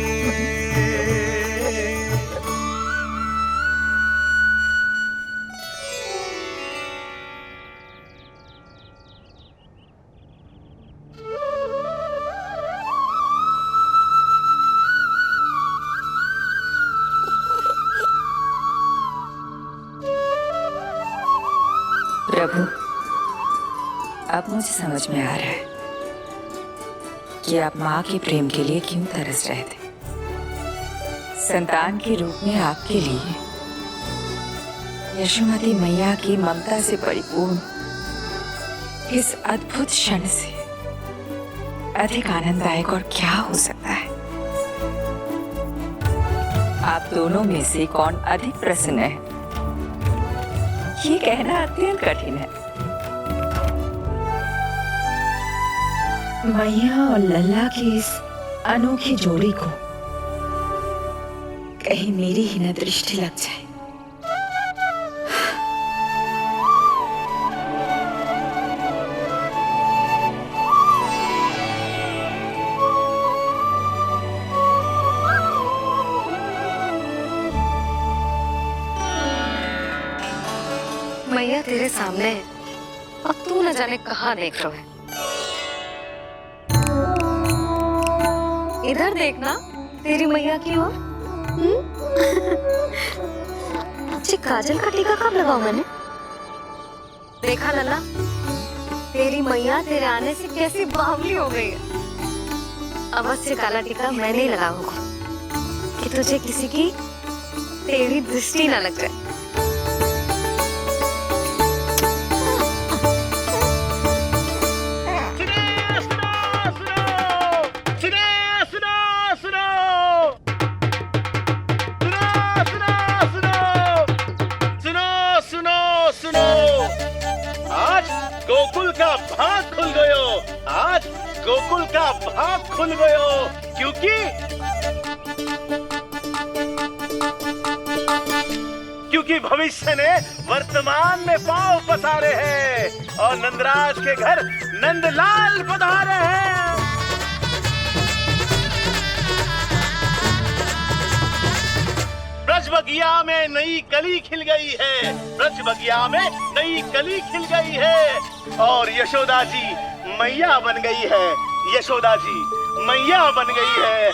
प्रभु, अब मुझे समझ में आ रहा है कि आप माँ के प्रेम के लिए क्यों तरस रहे थे। संतान के रूप में आपके लिए यशोमती मैया की ममता से परिपूर्ण इस अद्भुत क्षण से अधिक आनंददायक और क्या हो सकता है। आप दोनों में से कौन अधिक प्रसन्न है, ये कहना अत्यंत कठिन है। मैया और लल्ला की इस अनोखी जोड़ी को कहीं मेरी ही न दृष्टि लग जाए। मैया तेरे सामने है, अब तू न जाने कहाँ देख रहा है। इधर देखना तेरी मैया की ओर। अच्छी काजल का टीका कब लगाऊं मैंने? देखा लल्ला, तेरी मैया तेरे आने से कैसी बावली हो गई है। अवश्य काला टीका मैंने ही लगाया होगा कि तुझे किसी की तेरी दृष्टि न लग जाए। गोकुल का भाग खुल गयो, आज गोकुल का भाग खुल गयो, क्योंकि भविष्य ने वर्तमान में पांव पसारे हैं और नंदराज के घर नंदलाल पधारे हैं। ब्रज बगिया में नई कली खिल गई है, ब्रज बगिया में नई कली खिल गई है और यशोदा जी मैया बन गई है, यशोदा जी मैया बन गई है।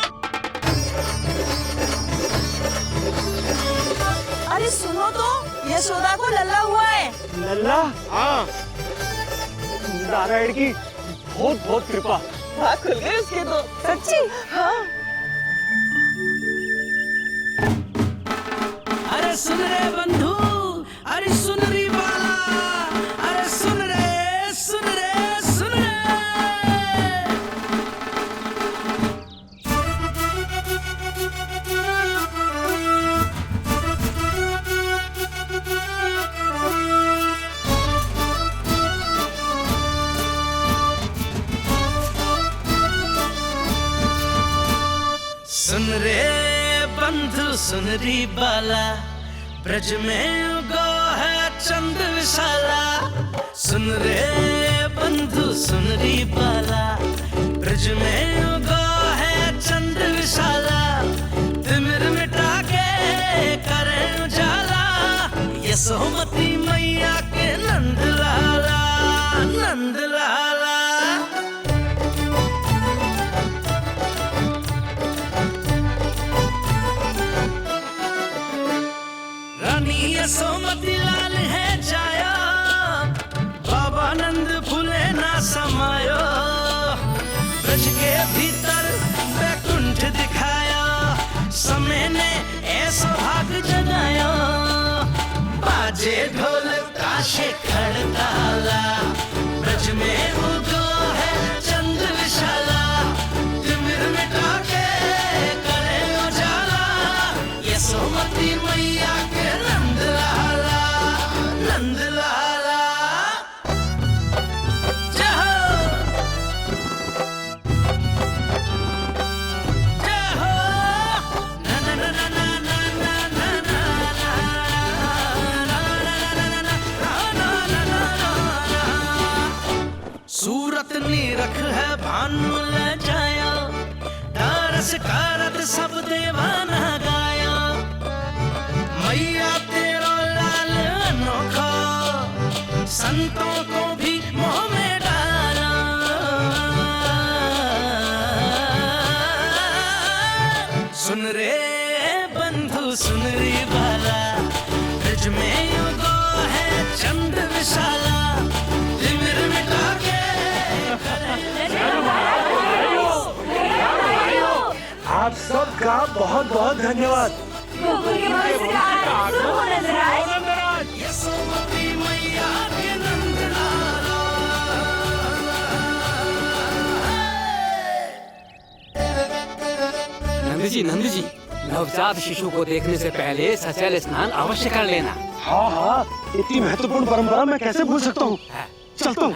अरे सुनो तो, यशोदा को लल्ला हुआ है। लल्ला? हाँ, नारायण की बहुत बहुत कृपा। भाग खुल गए उसके तो। सच्ची? हाँ। अरे सुन रे बंधु, अरे सुन रे बाला, अरे सुन रे, सुन रे, सुन रे। सुन रे बंधु, सुन री बाला, ब्रज में उगो है चंद विशाला। सुन रे बंधु, सुन री बाला, ब्रज में उगो है चंद विशाला। तिमिर मिटा के करे उजाला, यशोमती मैया के नंद लाला, नंद लाला। अपनी यशोमती लाल है जाया, बाबा नंद फूले ना समायो, ब्रज के भीतर बैकुंठ दिखाया, समय ने ऐसा भाग जगाया, बाजे ढोल ताशे खड़ताला, ब्रज में उगो है चंद्र विशाला, तिमिर मिटा के करे उजाला, यशोमती मैया के नंद लाला, नंद लाला। जय हो, जय हो, ना ना ना ना ना ना ना ना सूरत नीरख है भानु ले जाया, दारस कारत सब देवाना गाया, मैया तेरा लाल अनोखा, संतों को भी मोह में डाला, सुन रे बंधु सुन रे बाला, ब्रज में युगो है चंद्र विशाला, तिमिर मिटा के आप सबका बहुत बहुत धन्यवाद। यशोमती मैया के नंद लाला। नंद जी, नवजात शिशु को देखने से पहले सचैल स्नान अवश्य कर लेना। हाँ हाँ, इतनी महत्वपूर्ण परंपरा मैं कैसे भूल सकता हूँ। चलता हूँ।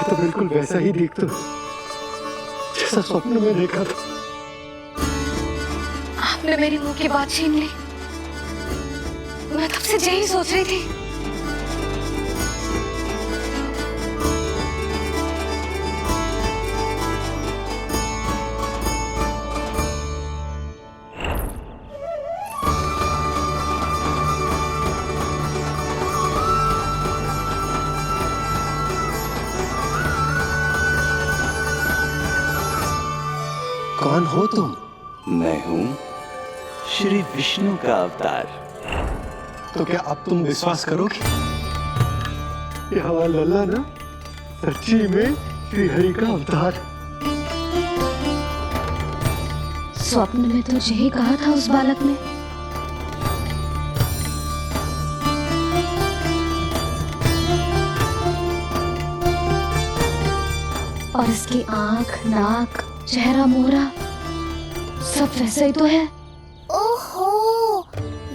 तो बिल्कुल वैसा ही दिखता जैसा स्वप्न में देखा था। आपने मेरी मुंह की बात छीन ली। मैं तब से यही सोच रही थी। कौन हो तुम? मैं हूँ श्री विष्णु का अवतार। तो क्या अब तुम विश्वास करोगे कि हमारा लल्ला ना सच्ची में श्री हरि का अवतार? स्वप्न में तो यही कहा था उस बालक ने। और इसकी आंख, नाक, चेहरा, मोहरा सब वैसा ही तो है। ओहो,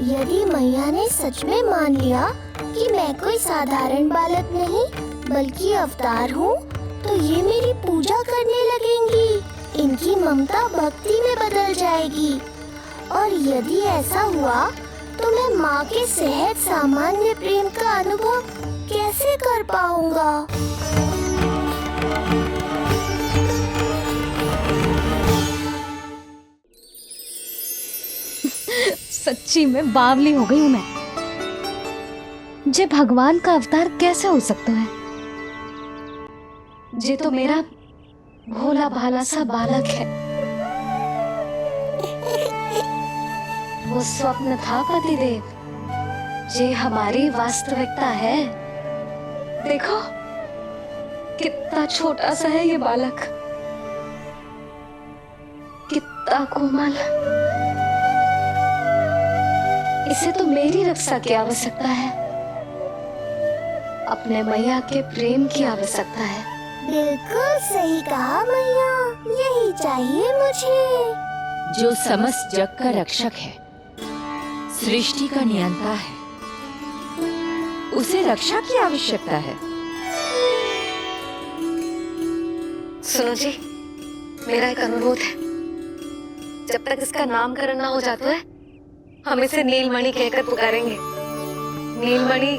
यदि मैया ने सच में मान लिया कि मैं कोई साधारण बालक नहीं बल्कि अवतार हूँ, तो ये मेरी पूजा करने लगेंगी। इनकी ममता भक्ति में बदल जाएगी। और यदि ऐसा हुआ तो मैं माँ के सहज सामान्य प्रेम का अनुभव कैसे कर पाऊंगा? सच्ची में बावली हो गई हूँ मैं। जे भगवान का अवतार कैसे हो सकता है? जे तो मेरा भोला भाला सा बालक है। वो स्वप्न था पतिदेव, जे हमारी वास्तविकता है। देखो कितना छोटा सा है ये बालक, कितना कोमल। इसे तो मेरी रक्षा की आवश्यकता है, अपने मैया के प्रेम की आवश्यकता है। बिल्कुल सही कहा मैया, यही चाहिए मुझे। जो समस्त जग का रक्षक है, सृष्टि का नियंता है, उसे रक्षा की आवश्यकता है। सुनो जी, मेरा एक अनुरोध है। जब तक इसका नामकरण ना हो जाता है, हम इसे नीलमणि कहकर पुकारेंगे। नीलमणि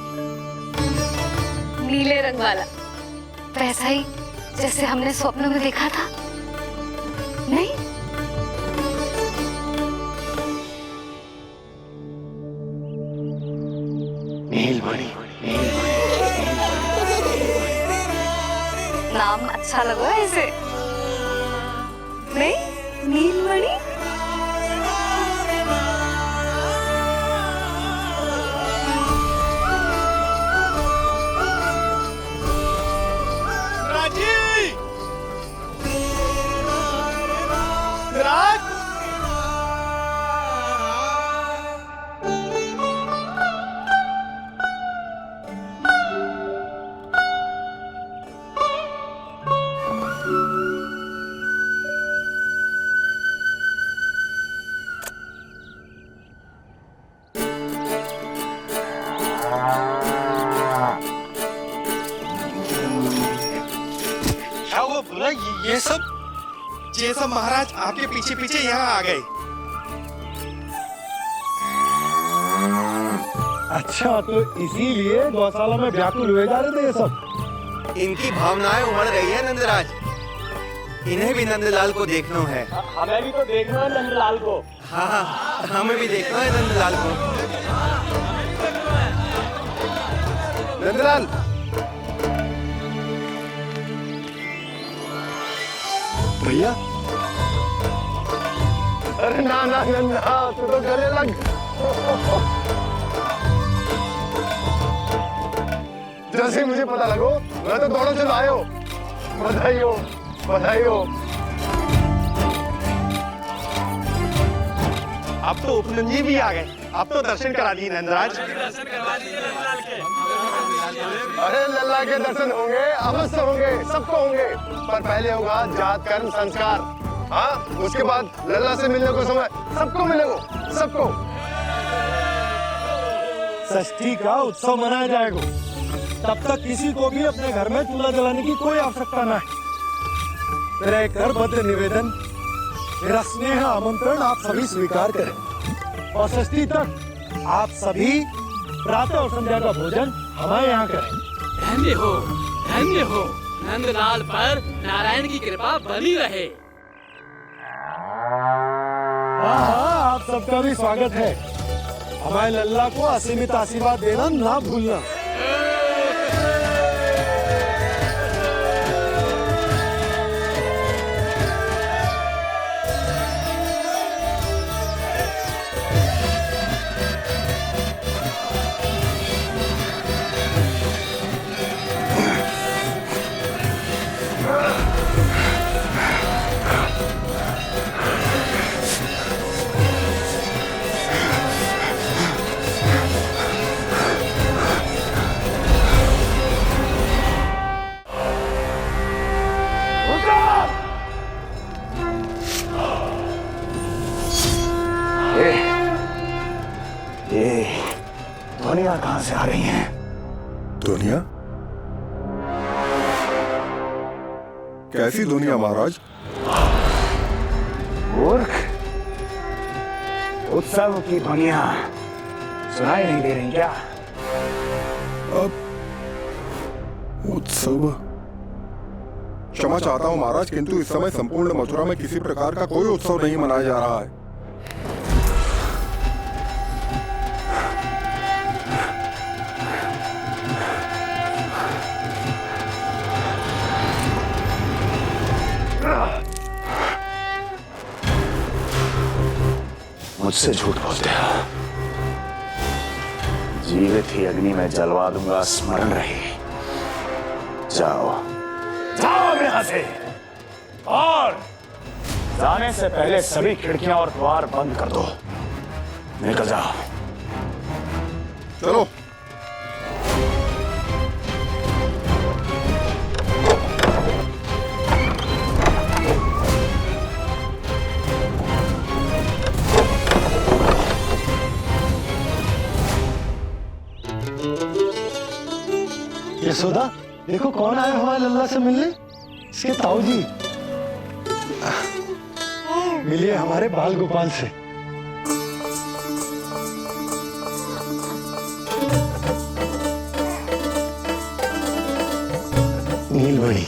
नीले रंग वाला, वैसा ही जैसे हमने स्वप्न में देखा था। नहीं? नीलमणि। नाम अच्छा लगा इसे, नहीं? नीलमणि। ये सब महाराज आपके पीछे पीछे यहाँ आ गए। अच्छा, तो इसीलिए गौशाला में व्याकुल हुए जा रहे थे ये सब। इनकी भावनाएं उमड़ रही है नंदराज। इन्हें भी नंदलाल को देखना है। हमें भी तो देखना है नंदलाल को। हाँ, हमें भी देखना है नंदलाल को। नंदलाल, भैया। अरे ना ना नंदा, तू तो गले लग। जैसे मुझे पता लगो, मैं तो दौड़ो चलो आयो। बधाई हो, बधाई हो। अब तो उपनंद भी आ गए। अब तो दर्शन करा दिए नंदराज। अरे लल्ला के दर्शन होंगे, अवश्य होंगे, सबको होंगे। पर पहले होगा जात कर्म संस्कार। हाँ, उसके बाद लल्ला से मिलने को समय सबको मिलेगा, सबको। षष्ठी का उत्सव मनाया जाएगा। तब तक किसी को भी अपने घर में चूल्हा जलाने की कोई आवश्यकता न है। मेरा एक करबद्ध निवेदन, मेरा स्नेह आमंत्रण आप सभी स्वीकार करें। और षष्ठी तक आप सभी प्रातः और संध्या का भोजन हमारे यहाँ करें। धन्य हो, धन्य हो। नंदलाल पर नारायण की कृपा बनी रहे। हाँ, आप सबका भी स्वागत है। हमारे लल्ला को असीमित आशीर्वाद देना ना भूलना। ध्वनियां कहां से आ रही हैं? दुनिया? कैसी दुनिया महाराज? मूर्ख, उत्सव की ध्वनियां सुनाई नहीं दे रही क्या? अब उत्सव? क्षमा चाहता हूं महाराज, किंतु इस समय संपूर्ण मथुरा में किसी प्रकार का कोई उत्सव नहीं मनाया जा रहा है। मुझसे झूठ बोलते हो। जीवित ही अग्नि में जलवा दूंगा, स्मरण रहे। जाओ जाओ यहां से, और जाने से पहले सभी खिड़कियां और द्वार बंद कर दो। निकल जाओ। चलो। यशोदा, देखो कौन आया हुआ है लल्ला से मिलने। इसके ताऊ जी। मिलिए हमारे बाल गोपाल से। नीलमणि,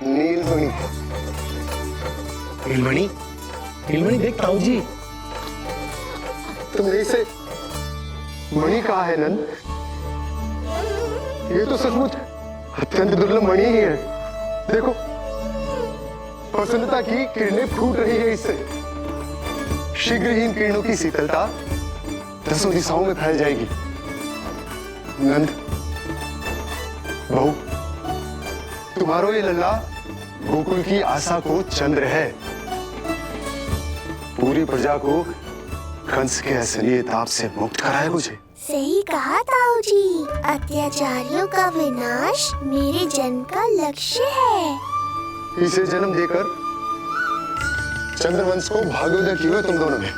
नीलमणि, नीलमणि, नीलमणि देख ताऊ जी। तुमने इसे मणि कहा है नंद? ये तो सचमुच अत्यंत दुर्लभ मणि ही है। देखो, प्रसन्नता की किरणें फूट रही है इससे। शीघ्र ही इन किरणों की शीतलता दसों दिशाओं में फैल जाएगी। नंद, बहू, तुम्हारो ये लल्ला गोकुल की आशा को चंद्र है। पूरी प्रजा को कंस के असली ताप से मुक्त कराए मुझे। सही कहा ताऊ जी, अत्याचारियों का विनाश मेरे जन्म का लक्ष्य है। इसे जन्म देकर चंद्रवंश को भाग्योदय किए हो तुम दोनों ने।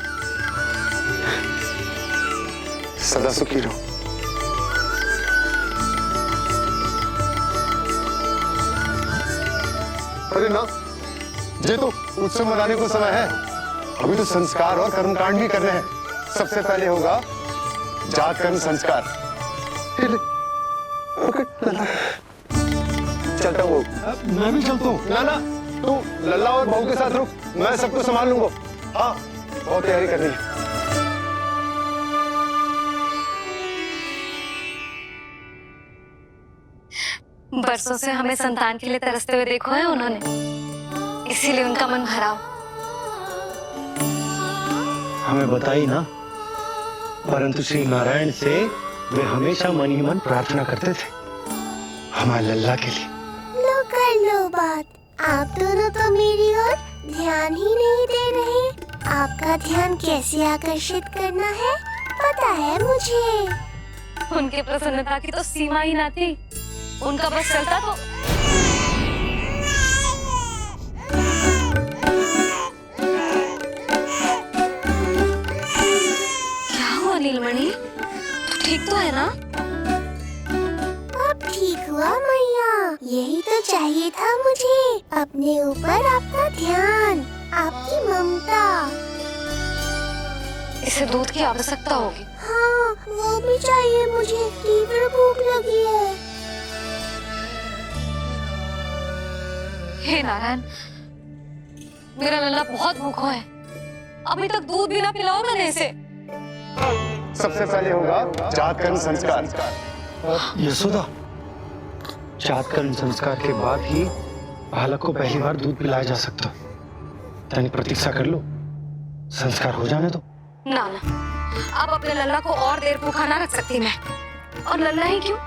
सदा सुखी रहो। अरे ना, ये तो उत्सव मनाने को समय है। अभी तो संस्कार और कर्मकांड भी करने हैं। सबसे पहले होगा जात कर्म संस्कार। चलता हूँ। मैं भी चलता हूँ। ना ना, तू लल्ला और बहू के साथ रुक, मैं सबको संभाल लूंगा। हाँ, बहुत तैयारी करनी है। बरसों से हमें संतान के लिए तरसते हुए देखो है उन्होंने, इसीलिए उनका मन भरा। हमें बताई ना, परंतु श्री नारायण से वे हमेशा मन ही मन प्रार्थना करते थे हमारे लल्ला के लिए। लो कर लो बात। आप दोनों तो मेरी ओर ध्यान ही नहीं दे रहे। आपका ध्यान कैसे आकर्षित करना है पता है मुझे। उनके प्रसन्नता की तो सीमा ही ना थी। उनका बस चलता तो नीलमणि, ठीक तो है ना? अब ठीक हुआ मैया, यही तो चाहिए था मुझे। अपने ऊपर आपका ध्यान, आपकी ममता। इसे दूध की आवश्यकता होगी। हाँ, वो भी चाहिए मुझे। तीव्र भूख लगी है। हे नारायण, मेरा लल्ला बहुत भूखा है। अभी तक दूध भी ना पिलाओ मैंने इसे। सबसे पहले होगा जात कर्म संस्कार। यशोदा, जात कर्म संस्कार के बाद ही बालक को पहली बार दूध पिलाया जा सकता। तनिक प्रतीक्षा कर लो, संस्कार हो जाने दो। ना ना, अब अपने लल्ला को और देर भूखा ना रख सकती मैं। और लल्ला ही क्यों,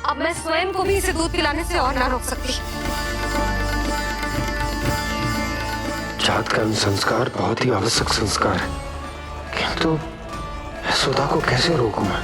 अब मैं स्वयं को भी इसे दूध पिलाने से और ना रोक सकती। जात कर्म संस्कार बहुत ही आवश्यक संस्कार है, किंतु यशोदा को कैसे रोकूं मैं?